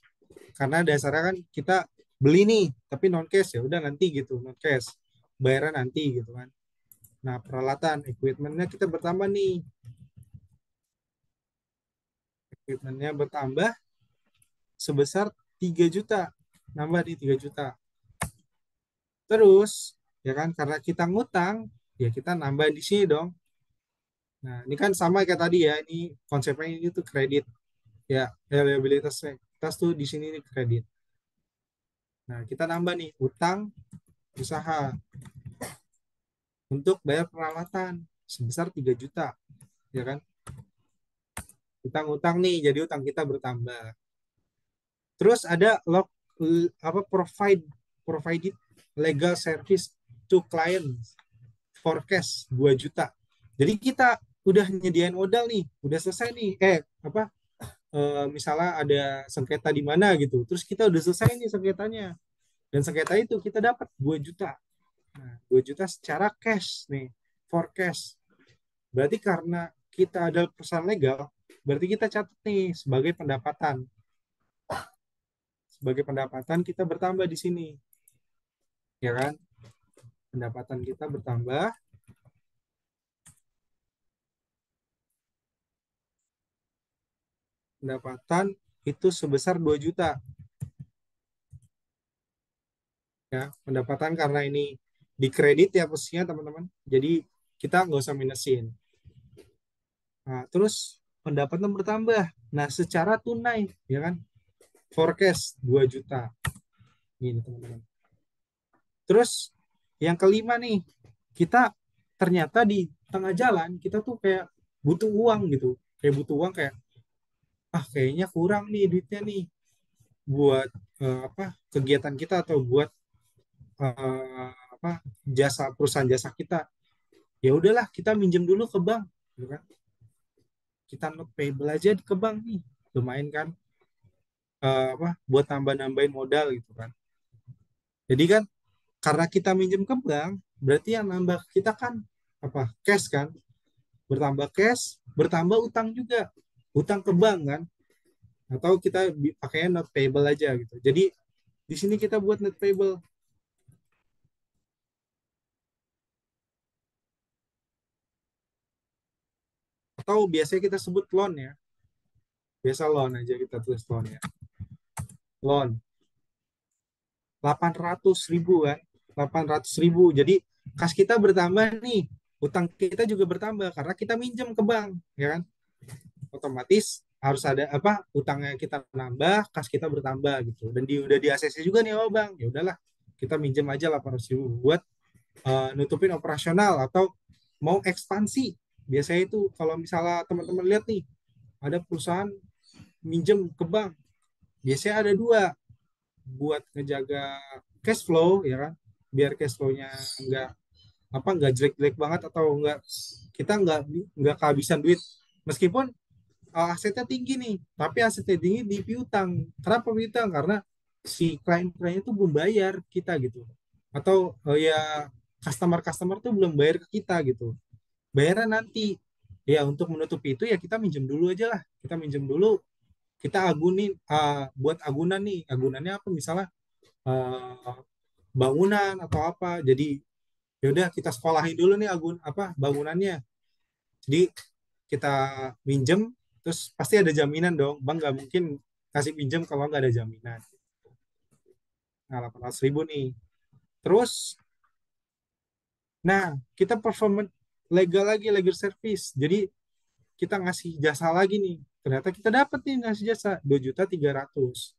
Speaker 1: Karena dasarnya kan kita beli nih, tapi non cash ya udah nanti gitu, non cash. Bayaran nanti gitu kan. Nah, peralatan, equipmentnya kita bertambah nih. Equipmentnya bertambah sebesar 3 juta. Nambah di 3 juta. Terus, ya kan, karena kita ngutang, ya kita nambah di sini dong. Nah, ini kan sama kayak tadi ya, ini konsepnya ini tuh kredit. Ya, liabilitas tuh di sini nih kredit. Nah, kita nambah nih, utang usaha untuk bayar peralatan sebesar 3 juta. Ya kan? Kita ngutang nih, jadi utang kita bertambah. Terus ada provided legal service to clients forecast 2 juta. Jadi kita udah nyediain modal nih, udah selesai nih. Misalnya ada sengketa di mana gitu. Terus kita udah selesai nih sengketanya. Dan sengketa itu kita dapat 2 juta. Nah, 2 juta secara cash nih, forecast. Berarti karena kita ada perusahaan legal, berarti kita catat nih sebagai pendapatan. Sebagai pendapatan kita bertambah di sini. Ya kan? Pendapatan kita bertambah. Pendapatan itu sebesar 2 juta. Ya, pendapatan karena ini dikredit ya posisinya teman-teman. Jadi kita nggak usah minusin. Nah, terus pendapatan bertambah. Nah, secara tunai, ya kan? Forecast 2 juta. Ini teman-teman. Terus yang kelima nih, kita ternyata di tengah jalan kita tuh kayak butuh uang gitu. Kayak butuh uang kayak kayaknya kurang nih duitnya nih buat kegiatan kita atau buat jasa perusahaan jasa kita. Ya udahlah, kita minjem dulu ke bank, gitu kan? Kita not payable aja ke bank nih, lumayan kan? Buat nambah-nambahin modal gitu kan? Jadi kan karena kita minjem ke bank, berarti yang nambah kita kan cash kan? Bertambah cash, bertambah utang juga, utang ke bank kan? Atau kita pakainya not payable aja gitu. Jadi di sini kita buat not payable. Atau biasanya kita sebut loan ya. Biasa loan aja kita tulis loan ya. Loan 800.000 kan. 800.000. Jadi kas kita bertambah nih. Utang kita juga bertambah karena kita minjem ke bank, ya kan? Otomatis harus ada apa? Utangnya kita nambah, kas kita bertambah gitu. Dan udah di ACC juga nih oh bang. Ya udahlah, kita minjem aja 800.000 buat nutupin operasional atau mau ekspansi. Biasanya itu kalau misalnya teman-teman lihat nih, ada perusahaan minjem ke bank. Biasanya ada dua, buat ngejaga cash flow ya kan, biar cash flow-nya nggak jelek-jelek banget atau kita nggak kehabisan duit meskipun asetnya tinggi nih, tapi asetnya tinggi di piutang. Kenapa piutang? Karena si klien-kliennya itu belum bayar kita gitu, atau ya customer tuh belum bayar ke kita gitu, bayaran nanti. Ya untuk menutupi itu ya kita minjem dulu aja lah, kita minjem dulu, kita agunin buat agunan nih. Agunannya apa? Misalnya uh, bangunan atau apa. Jadi yaudah kita sekolahin dulu nih bangunannya. Jadi kita minjem, terus pasti ada jaminan dong. Bank nggak mungkin kasih pinjam kalau nggak ada jaminan. Nah, 800.000 nih. Terus, nah kita perform legal lagi, legal service. Jadi kita ngasih jasa lagi nih. Ternyata kita dapat nih ngasih jasa 2.300.000.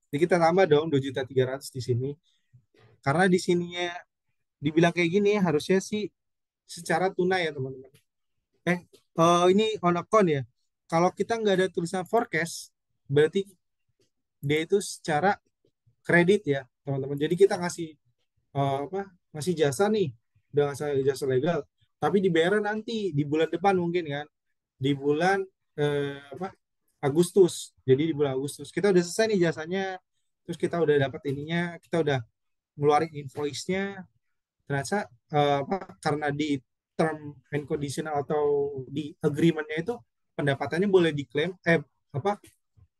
Speaker 1: Jadi kita tambah dong 2.300.000 di sini. Karena di sininya dibilang kayak gini harusnya sih secara tunai ya teman-teman. Ini on account ya. Kalau kita nggak ada tulisan forecast, berarti dia itu secara kredit ya teman-teman. Jadi kita ngasih ngasih jasa nih, udah ngasih jasa legal, tapi dibayar nanti di bulan depan mungkin kan, di bulan Agustus. Jadi di bulan Agustus kita udah selesai nih jasanya, terus kita udah dapat ininya, kita udah ngeluarin invoice-nya. Ternyata karena di term and conditional atau di agreement-nya itu pendapatannya boleh diklaim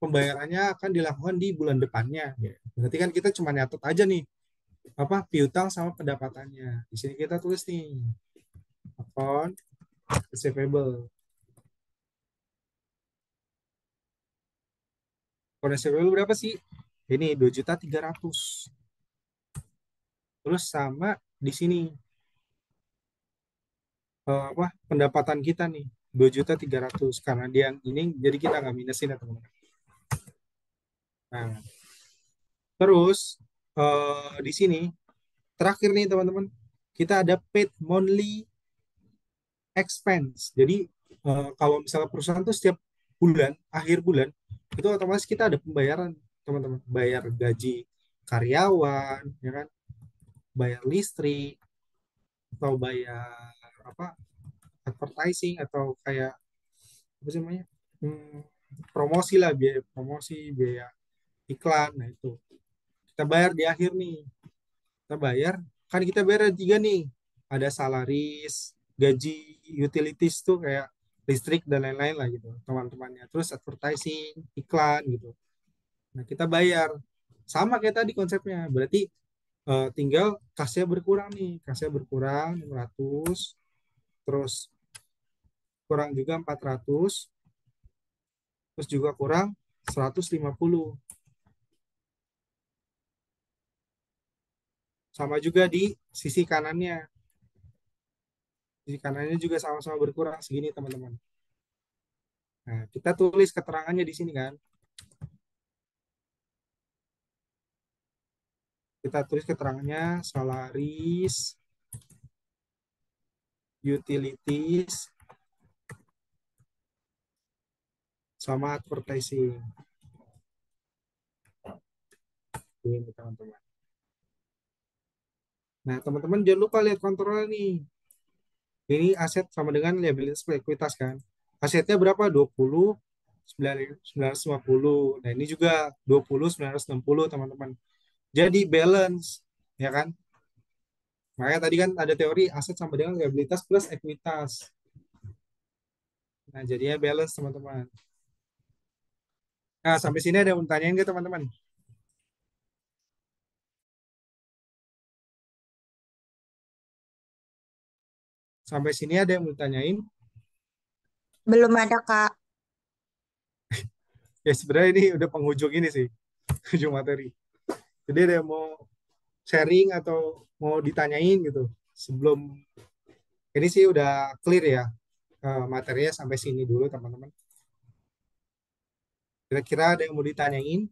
Speaker 1: pembayarannya akan dilakukan di bulan depannya ya. Berarti kan kita cuma nyatet aja nih piutang sama pendapatannya. Di sini kita tulis nih account receivable. Account receivable berapa sih? Ini 2.300.000. Terus sama di sini pendapatan kita nih 2.300.000 karena dia ini, jadi kita nggak minusin ya teman-teman. Nah, terus di sini terakhir nih teman-teman, kita ada paid monthly expense. Jadi kalau misalnya perusahaan tuh setiap bulan, akhir bulan itu otomatis kita ada pembayaran teman-teman, bayar gaji karyawan, ya kan, bayar listrik, atau bayar advertising, atau kayak apa sih namanya, promosi lah, biaya promosi, biaya iklan. Nah itu kita bayar di akhir nih. Kita bayar, kan kita bayar ada 3 nih, ada salaris, gaji, utilities tuh kayak listrik dan lain-lain lah gitu teman-temannya, terus advertising, iklan gitu. Nah kita bayar sama kayak tadi konsepnya, berarti tinggal kasnya berkurang nih, kasnya berkurang 600, terus kurang juga 400, terus juga kurang 150. Sama juga di sisi kanannya. Sisi kanannya juga sama-sama berkurang segini, teman-teman. Nah, kita tulis keterangannya di sini kan. Kita tulis keterangannya salaries, utilities, sama advertising. Ini teman-teman. Nah, teman-teman jangan lupa lihat kontrolnya nih. Ini aset sama dengan liabilitas per ekuitas kan. Asetnya berapa? 20.950. Nah, ini juga 20.960 teman-teman. Jadi balance, ya kan? Makanya tadi kan ada teori aset sama dengan liabilitas plus ekuitas. Nah, jadinya balance teman-teman. Nah, sampai sini ada yang mau tanyain nggak teman-teman? Sampai sini ada yang mau tanyain?
Speaker 5: Belum ada, Kak.
Speaker 1: Ya sebenarnya ini udah penghujung ini sih, ujung materi. Jadi ada yang mau sharing atau mau ditanyain gitu sebelum ini sih udah clear ya, materinya sampai sini dulu teman-teman. Kira-kira ada yang mau ditanyain?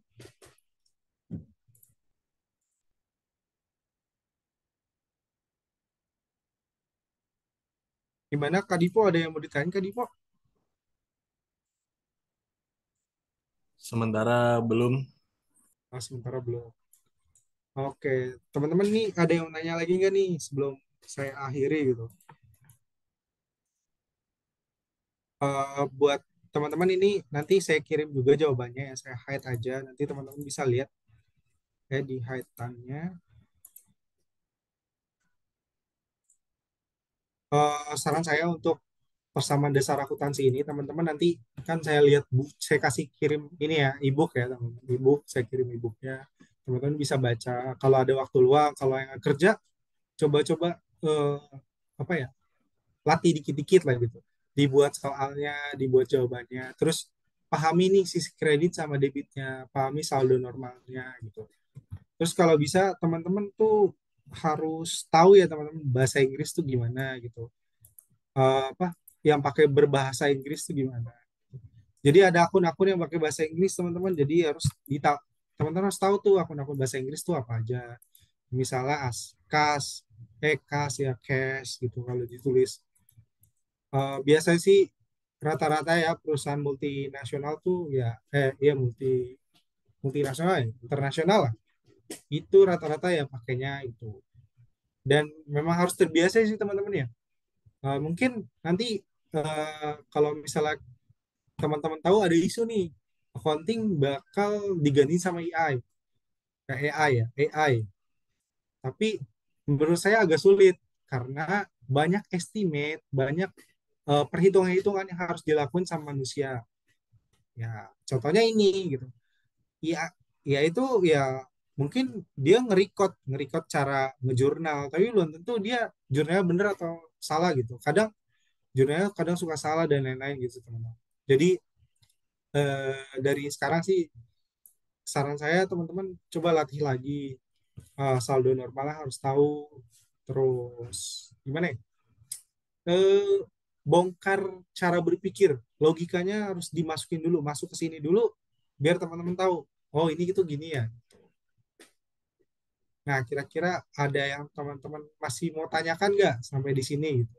Speaker 1: Gimana Kak Dipo, ada yang mau ditanyain Kak Dipo?
Speaker 2: Sementara belum.
Speaker 1: Oh, sementara belum. Oke, teman-teman nih ada yang mau nanya lagi nggak nih sebelum saya akhiri gitu? Buat teman-teman ini nanti saya kirim juga jawabannya ya, saya hide aja, nanti teman-teman bisa lihat ya di hide-nya. Saran saya untuk persamaan dasar akuntansi ini teman-teman nanti kan saya lihat saya kasih kirim ini ya ebook ya teman-teman, ebook saya kirim ebooknya, teman-teman bisa baca kalau ada waktu luang, kalau yang kerja coba-coba eh, apa ya, latih dikit-dikit lah gitu, dibuat soalnya, dibuat jawabannya, terus pahami nih sisi kredit sama debitnya, pahami saldo normalnya gitu. Terus kalau bisa teman-teman tuh harus tahu ya teman-teman bahasa Inggris tuh gimana gitu. Apa yang pakai berbahasa Inggris tuh gimana. Jadi ada akun-akun yang pakai bahasa Inggris teman-teman. Jadi harus teman-teman harus tahu tuh akun-akun bahasa Inggris tuh apa aja. Misalnya kas ya cash gitu kalau ditulis. Biasanya sih rata-rata ya perusahaan multinasional tuh ya ya multinasional ya, internasional lah. Itu rata-rata ya pakainya itu. Dan memang harus terbiasa sih teman-teman ya. Mungkin nanti kalau misalnya teman-teman tahu ada isu nih, accounting bakal diganti sama AI, kayak AI ya, AI. Tapi menurut saya agak sulit karena banyak estimate, banyak perhitungan-hitungan yang harus dilakukan sama manusia. Ya, contohnya ini gitu. Ya, ya itu ya mungkin dia ngerecord cara ngejurnal, tapi belum tentu dia jurnalnya bener atau salah gitu. Kadang jurnalnya kadang suka salah dan lain-lain gitu teman-teman. Jadi dari sekarang sih saran saya teman-teman coba latih lagi, saldo normalnya harus tahu, terus gimana ya, eh, bongkar cara berpikir, logikanya harus dimasukin dulu, masuk ke sini dulu biar teman-teman tahu oh ini gitu gini ya. Nah kira-kira ada yang teman-teman masih mau tanyakan nggak sampai di sini gitu,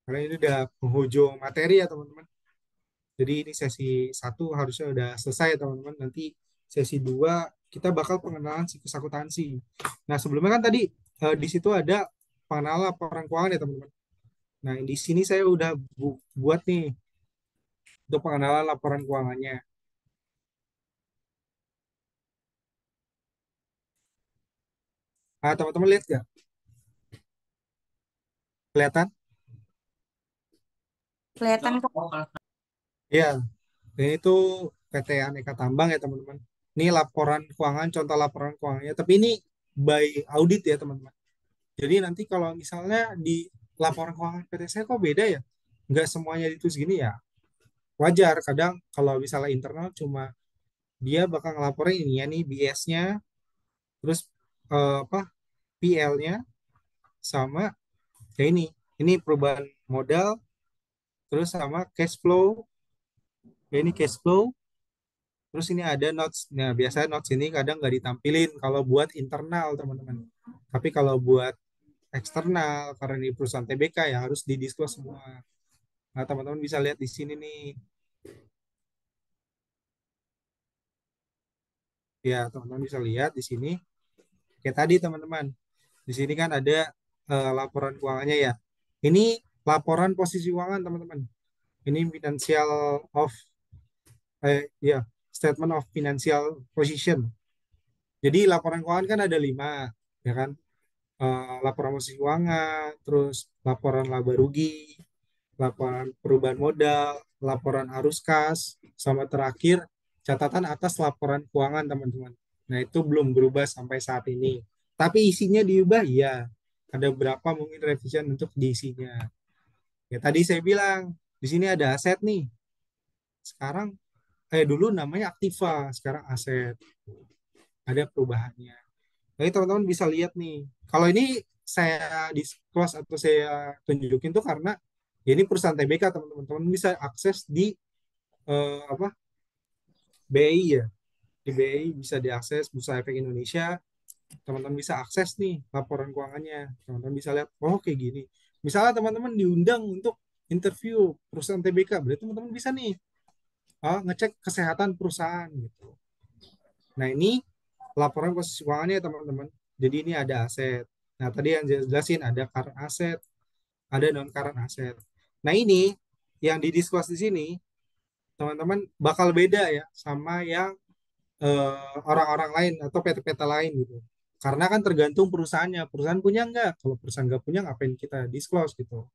Speaker 1: karena ini udah penghujung materi ya teman-teman. Jadi ini sesi 1 harusnya udah selesai ya teman-teman. Nanti sesi 2 kita bakal pengenalan siklus akuntansi. Nah sebelumnya kan tadi di situ ada pengenalan laporan keuangan ya teman-teman. Nah di sini saya udah buat nih untuk pengenalan laporan keuangannya. Teman-teman lihat nggak? Kelihatan?
Speaker 5: Kelihatan, Kak.
Speaker 1: Ya, ini tuh PT Aneka Tambang ya teman-teman. Ini laporan keuangan, contoh laporan keuangannya. Tapi ini by audit ya teman-teman. Jadi nanti kalau misalnya di laporan keuangan PT saya kok beda ya? Nggak semuanya itu segini ya. Wajar, kadang kalau misalnya internal cuma dia bakal ngelaporin ini ya nih BS-nya, terus apa PL-nya sama ya ini perubahan modal, terus sama cash flow, ya ini cash flow, terus ini ada notes. Nah, biasanya notes ini kadang nggak ditampilin kalau buat internal teman-teman. Tapi kalau buat eksternal karena ini perusahaan TBK ya harus didisclose semua. Nah, teman-teman bisa lihat di sini nih. Ya, teman-teman bisa lihat di sini. Kayak tadi teman-teman. Di sini kan ada laporan keuangannya ya. Ini laporan posisi keuangan teman-teman. Ini financial of ya statement of financial position. Jadi laporan keuangan kan ada 5 ya kan. Laporan posisi keuangan, terus laporan laba rugi, laporan perubahan modal, laporan arus kas, sama terakhir catatan atas laporan keuangan teman-teman. Nah itu belum berubah sampai saat ini. Tapi isinya diubah, iya. Ada berapa mungkin revision untuk diisinya. Ya tadi saya bilang di sini ada aset nih. Sekarang dulu namanya aktiva, sekarang aset. Ada perubahannya. Jadi teman-teman bisa lihat nih. Kalau ini saya disclose atau saya tunjukin tuh karena ya ini perusahaan TBK teman-teman. Teman bisa akses di apa BI ya. Di BI bisa diakses Bursa Efek Indonesia. Teman-teman bisa akses nih laporan keuangannya. Teman-teman bisa lihat, oh kayak gini. Misalnya teman-teman diundang untuk interview perusahaan TBK, berarti teman-teman bisa nih ngecek kesehatan perusahaan gitu. Nah ini laporan posisi keuangannya teman-teman. Jadi ini ada aset. Nah tadi yang jelasin ada current aset, ada non current aset. Nah ini yang didiskus di sini teman-teman bakal beda ya sama yang orang-orang lain atau PT-PT lain gitu. Karena kan tergantung perusahaannya. Perusahaan punya nggak? Kalau perusahaan nggak punya, ngapain kita disclose gitu.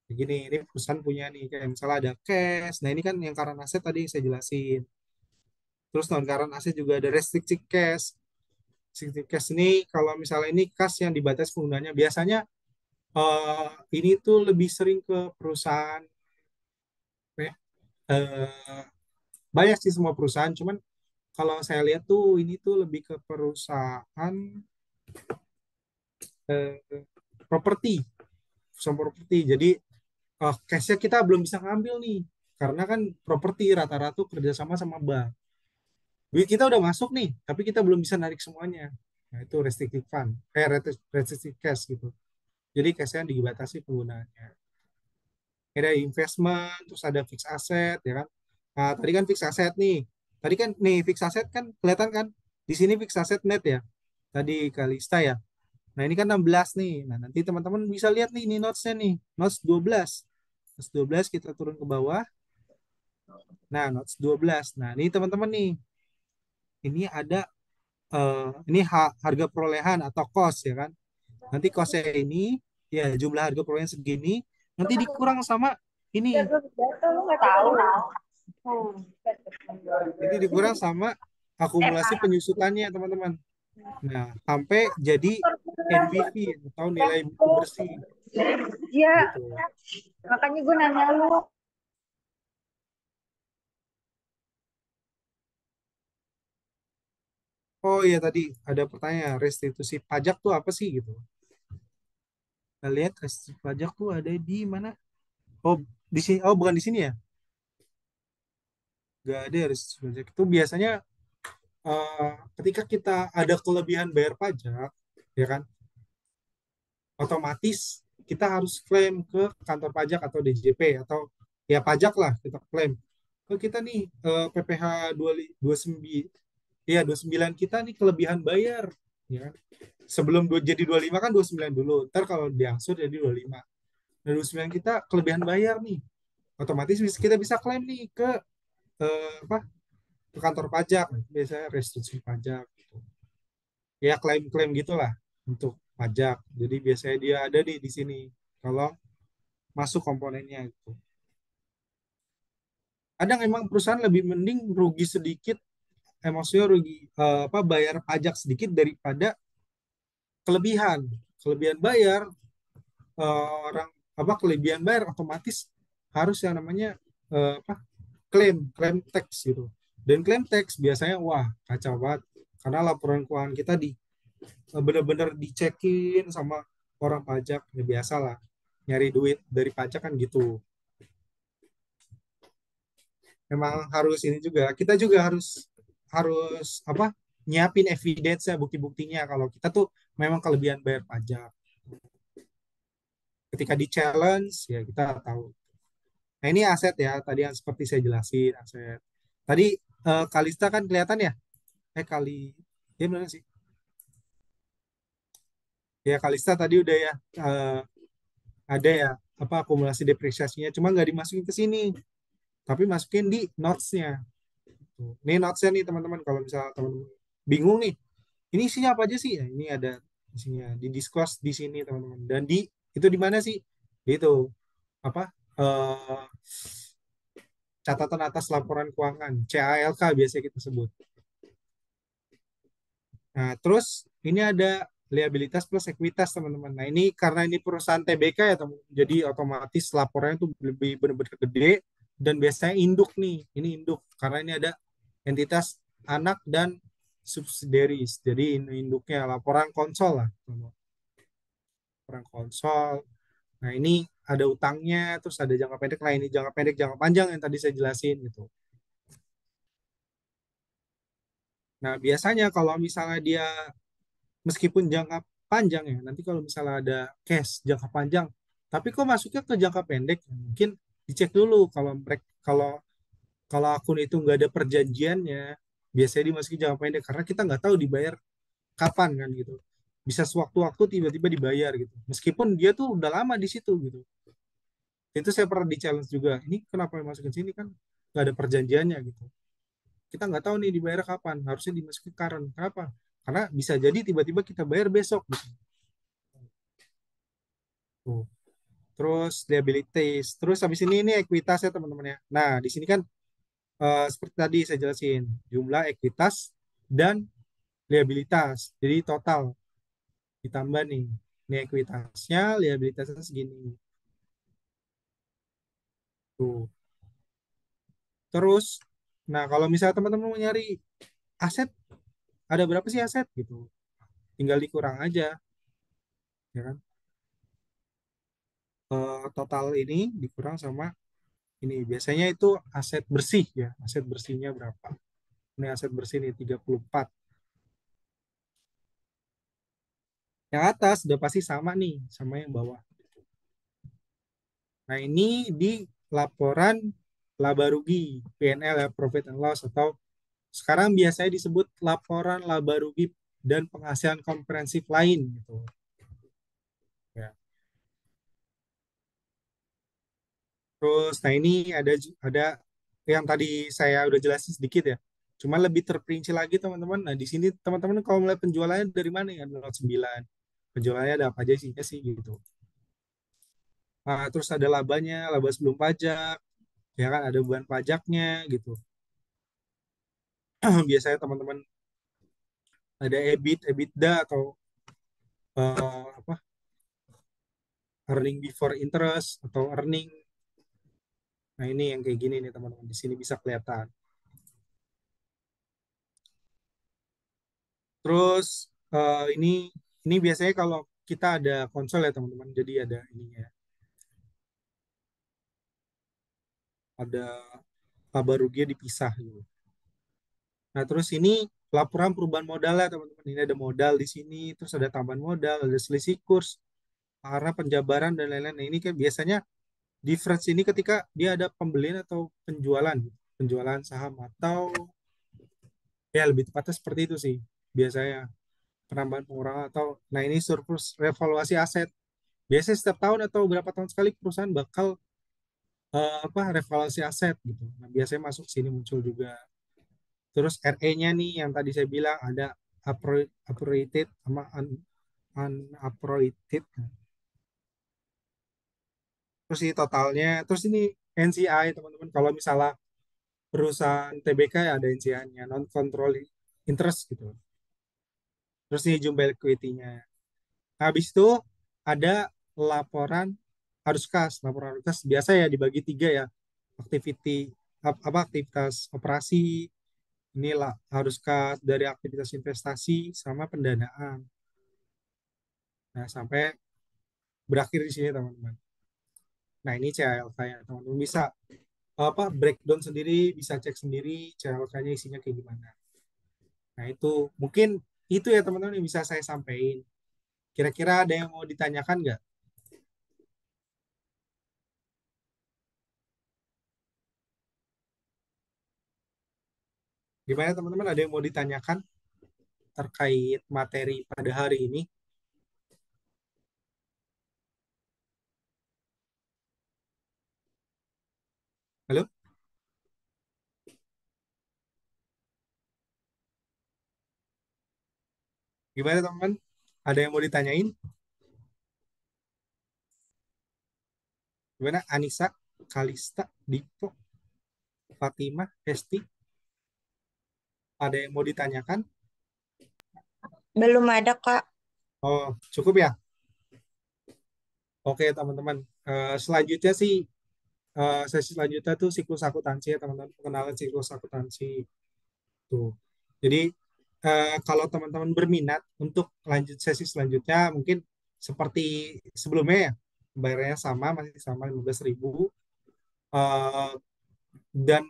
Speaker 1: Begini, ini perusahaan punya nih. Kayak misalnya ada cash. Nah ini kan yang current asset tadi yang saya jelasin. Terus non current asset juga ada restricted cash. Restricted cash ini kalau misalnya ini kas yang dibatasi penggunaannya. Biasanya ini tuh lebih sering ke perusahaan. Ya, banyak sih semua perusahaan. Cuman kalau saya lihat tuh ini tuh lebih ke perusahaan eh, properti, perusahaan properti. Jadi cash-nya kita belum bisa ngambil nih, karena kan properti rata-rata tuh kerjasama sama bank. Duit kita udah masuk nih, tapi kita belum bisa narik semuanya. Nah itu restricted fund, restricted cash gitu. Jadi cash-nya dibatasi penggunaannya. Ada investment, terus ada fixed asset, ya kan? Nah tadi kan fixed asset nih. Tadi kan nih fixed asset kan kelihatan kan? Di sini fixed asset net ya. Tadi Kalista ya. Nah, ini kan 16 nih. Nah, nanti teman-teman bisa lihat nih, ini notes-nya nih. Notes 12. Notes 12 kita turun ke bawah. Nah, notes 12. Nah, ini teman-teman nih. Ini ada ini harga perolehan atau cost ya kan. Nanti cost-nya ini ya jumlah harga perolehan segini, nanti dikurang sama ini. Ini dikurang sama akumulasi penyusutannya, teman-teman. Nah, sampai jadi NBV atau nilai buku bersih.
Speaker 6: Iya,
Speaker 1: Gitu.
Speaker 6: makanya gue nanya lu.
Speaker 1: Oh iya tadi ada pertanyaan restitusi pajak tuh apa sih gitu. Kita lihat restitusi pajak tuh ada di mana? Oh di sini. Oh bukan di sini ya? Gak ada restitusi pajak. Itu biasanya ketika kita ada kelebihan bayar pajak, ya kan? Otomatis kita harus klaim ke kantor pajak atau DJP atau ya pajak lah kita klaim. Kalau kita nih PPh 29 ya 29 kita nih kelebihan bayar, ya kan? Sebelum jadi 25 kan 29 dulu. Ntar kalau diangsur jadi 25. Nah, 29 kita kelebihan bayar nih. Otomatis kita bisa klaim nih ke apa? Ke kantor pajak. Biasanya restitusi pajak gitu. Ya klaim-klaim gitulah untuk pajak. Jadi biasanya dia ada di sini kalau masuk komponennya itu. Ada memang perusahaan lebih mending rugi sedikit, maksudnya rugi apa bayar pajak sedikit daripada kelebihan. Kelebihan bayar orang apa kelebihan bayar otomatis harus yang namanya apa klaim tax gitu. Dan klaim tax biasanya wah kacau banget karena laporan keuangan kita benar-benar dicekin sama orang pajak ya biasa lah nyari duit dari pajak kan gitu. Memang harus ini juga kita juga harus harus apa nyiapin evidence ya bukti-buktinya kalau kita tuh memang kelebihan bayar pajak. Ketika di challenge ya kita tahu. Nah ini aset ya tadi yang seperti saya jelasin aset. Tadi Kalista kan kelihatan ya? Kali ya benar sih. Ya Kalista tadi udah ya ada ya apa akumulasi depresiasinya cuma nggak dimasukin ke sini tapi masukin di notes-nya. Tuh. Ini notes-nya nih teman-teman kalau misalnya teman-teman bingung nih ini isinya apa aja sih ya, ini ada isinya di discuss di sini teman-teman dan di itu di mana sih di itu apa eh, catatan atas laporan keuangan, CALK biasanya kita sebut. Nah, terus ini ada liabilitas plus ekuitas, teman-teman. Nah, ini karena ini perusahaan TBK ya, teman. Jadi otomatis laporannya tuh lebih benar-benar gede dan biasanya induk nih. Ini induk karena ini ada entitas anak dan subsidiaries. Jadi ini induknya laporan konsol lah, teman-teman. Laporan konsol. Nah, ini ada utangnya, terus ada jangka pendek. Nah, ini jangka pendek, jangka panjang yang tadi saya jelasin gitu. Nah, biasanya kalau misalnya dia meskipun jangka panjang ya, nanti kalau misalnya ada cash jangka panjang, tapi kok masuknya ke jangka pendek, mungkin dicek dulu kalau mereka kalau akun itu nggak ada perjanjiannya, biasanya dimasukin jangka pendek karena kita nggak tahu dibayar kapan kan gitu. Bisa sewaktu-waktu tiba-tiba dibayar gitu. Meskipun dia tuh udah lama di situ gitu. Itu saya pernah di challenge juga. Ini kenapa masukin sini kan nggak ada perjanjiannya gitu. Kita nggak tahu nih dibayar kapan. Harusnya dimasukin current. Kenapa? Karena bisa jadi tiba-tiba kita bayar besok gitu. Tuh. Terus liabilities. Terus habis ini ekuitas ya teman-teman ya. Nah, di sini kan seperti tadi saya jelasin, jumlah ekuitas dan liabilitas. Jadi total ditambah nih. Ini ekuitasnya, liabilitasnya segini. Tuh. Terus, nah kalau misalnya teman-teman mau nyari aset, ada berapa sih aset gitu? Tinggal dikurang aja, ya kan? Total ini dikurang sama ini. Biasanya itu aset bersih ya. Aset bersihnya berapa? Ini aset bersih nih 34. Yang atas udah pasti sama nih, sama yang bawah. Nah, ini di laporan laba rugi, P&L ya, profit and loss, atau sekarang biasanya disebut laporan laba rugi dan penghasilan komprehensif lain gitu. Ya. Terus, nah ini ada yang tadi saya udah jelasin sedikit ya. Cuma lebih terperinci lagi teman-teman. Nah di sini teman-teman kalau mulai penjualannya dari mana ya? 09. Penjualannya ada apa aja sih gitu. Nah, terus ada labanya, laba sebelum pajak, ya kan ada beban pajaknya gitu. Biasanya teman-teman ada EBIT, EBITDA atau apa earning before interest atau earning. Nah ini yang kayak gini nih teman-teman. Di sini bisa kelihatan. Terus ini biasanya kalau kita ada konsol ya teman-teman. Jadi ada ininya, ada laba ruginya dipisah gitu. Nah terus ini laporan perubahan modal ya teman-teman. Ini ada modal di sini, terus ada tambahan modal, ada selisih kurs, karena penjabaran dan lain-lain. Nah ini kan biasanya difference ini ketika dia ada pembelian atau penjualan, penjualan saham atau ya lebih tepatnya seperti itu sih biasanya penambahan pengurangan atau nah ini surplus revaluasi aset. Biasanya setiap tahun atau berapa tahun sekali perusahaan bakal apa revaluasi aset gitu. Nah, biasanya masuk sini muncul juga. Terus RE-nya nih yang tadi saya bilang ada appropriated sama unappropriated. Terus ini totalnya, terus ini NCI teman-teman. Kalau misalnya perusahaan TBK ya ada NCI-nya, non controlling interest gitu. Terus ini jumlah equity-nya. Habis itu ada laporan arus kas. Laporan arus kas biasa ya dibagi tiga ya. Activity apa aktivitas operasi, inilah harus kas dari aktivitas investasi sama pendanaan. Nah, sampai berakhir di sini teman-teman. Nah, ini CLK ya teman-teman bisa apa breakdown sendiri, bisa cek sendiri CLK-nya isinya kayak gimana. Nah, itu mungkin itu ya teman-teman yang bisa saya sampaikan. Kira-kira ada yang mau ditanyakan nggak? Gimana teman-teman? Ada yang mau ditanyakan terkait materi pada hari ini? Halo? Gimana teman-teman? Ada yang mau ditanyain? Gimana Anissa? Kalista, Dipo, Fatimah, Hesti, ada yang mau ditanyakan?
Speaker 5: Belum ada, Kak.
Speaker 1: Oh, cukup ya? Oke, teman-teman. Selanjutnya sih, sesi selanjutnya tuh siklus akuntansi ya, teman-teman. Pengenalan siklus akuntansi. Tuh. Jadi, kalau teman-teman berminat untuk lanjut sesi selanjutnya, mungkin seperti sebelumnya ya, bayarnya sama, masih sama 15.000. Eh, dan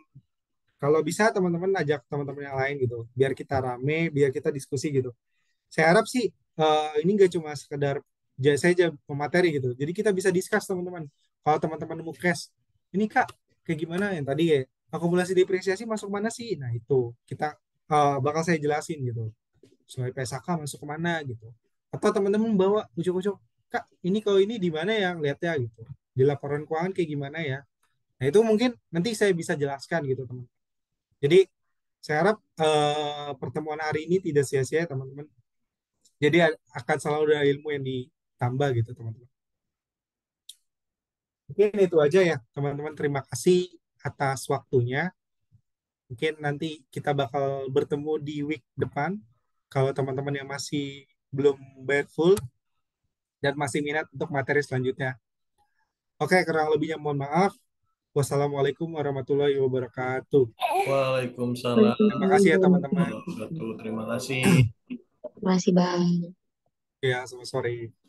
Speaker 1: kalau bisa teman-teman ajak teman-teman yang lain gitu, biar kita rame, biar kita diskusi gitu. Saya harap sih ini nggak cuma sekedar saya aja pemateri gitu. Jadi kita bisa discuss teman-teman. Kalau teman-teman nemu case, ini Kak, kayak gimana yang tadi ya, akumulasi depresiasi masuk mana sih? Nah itu kita bakal saya jelasin gitu. Soal PSAK masuk kemana gitu. Atau teman-teman bawa ucuk-ucuk, Kak, ini kalau ini di mana ya lihatnya gitu. Di laporan keuangan kayak gimana ya? Nah itu mungkin nanti saya bisa jelaskan gitu teman. Jadi saya harap pertemuan hari ini tidak sia-sia teman-teman. Jadi akan selalu ada ilmu yang ditambah gitu teman-teman. Mungkin itu aja ya teman-teman. Terima kasih atas waktunya. Mungkin nanti kita bakal bertemu di week depan. Kalau teman-teman yang masih belum bayar full dan masih minat untuk materi selanjutnya. Oke, kurang lebihnya mohon maaf. Wassalamualaikum warahmatullahi wabarakatuh.
Speaker 7: Waalaikumsalam
Speaker 1: Terima kasih ya teman-teman.
Speaker 7: warahmatullahi wabarakatuh. Terima kasih.
Speaker 8: Terima kasih, Bang.
Speaker 1: Ya, selamat sore.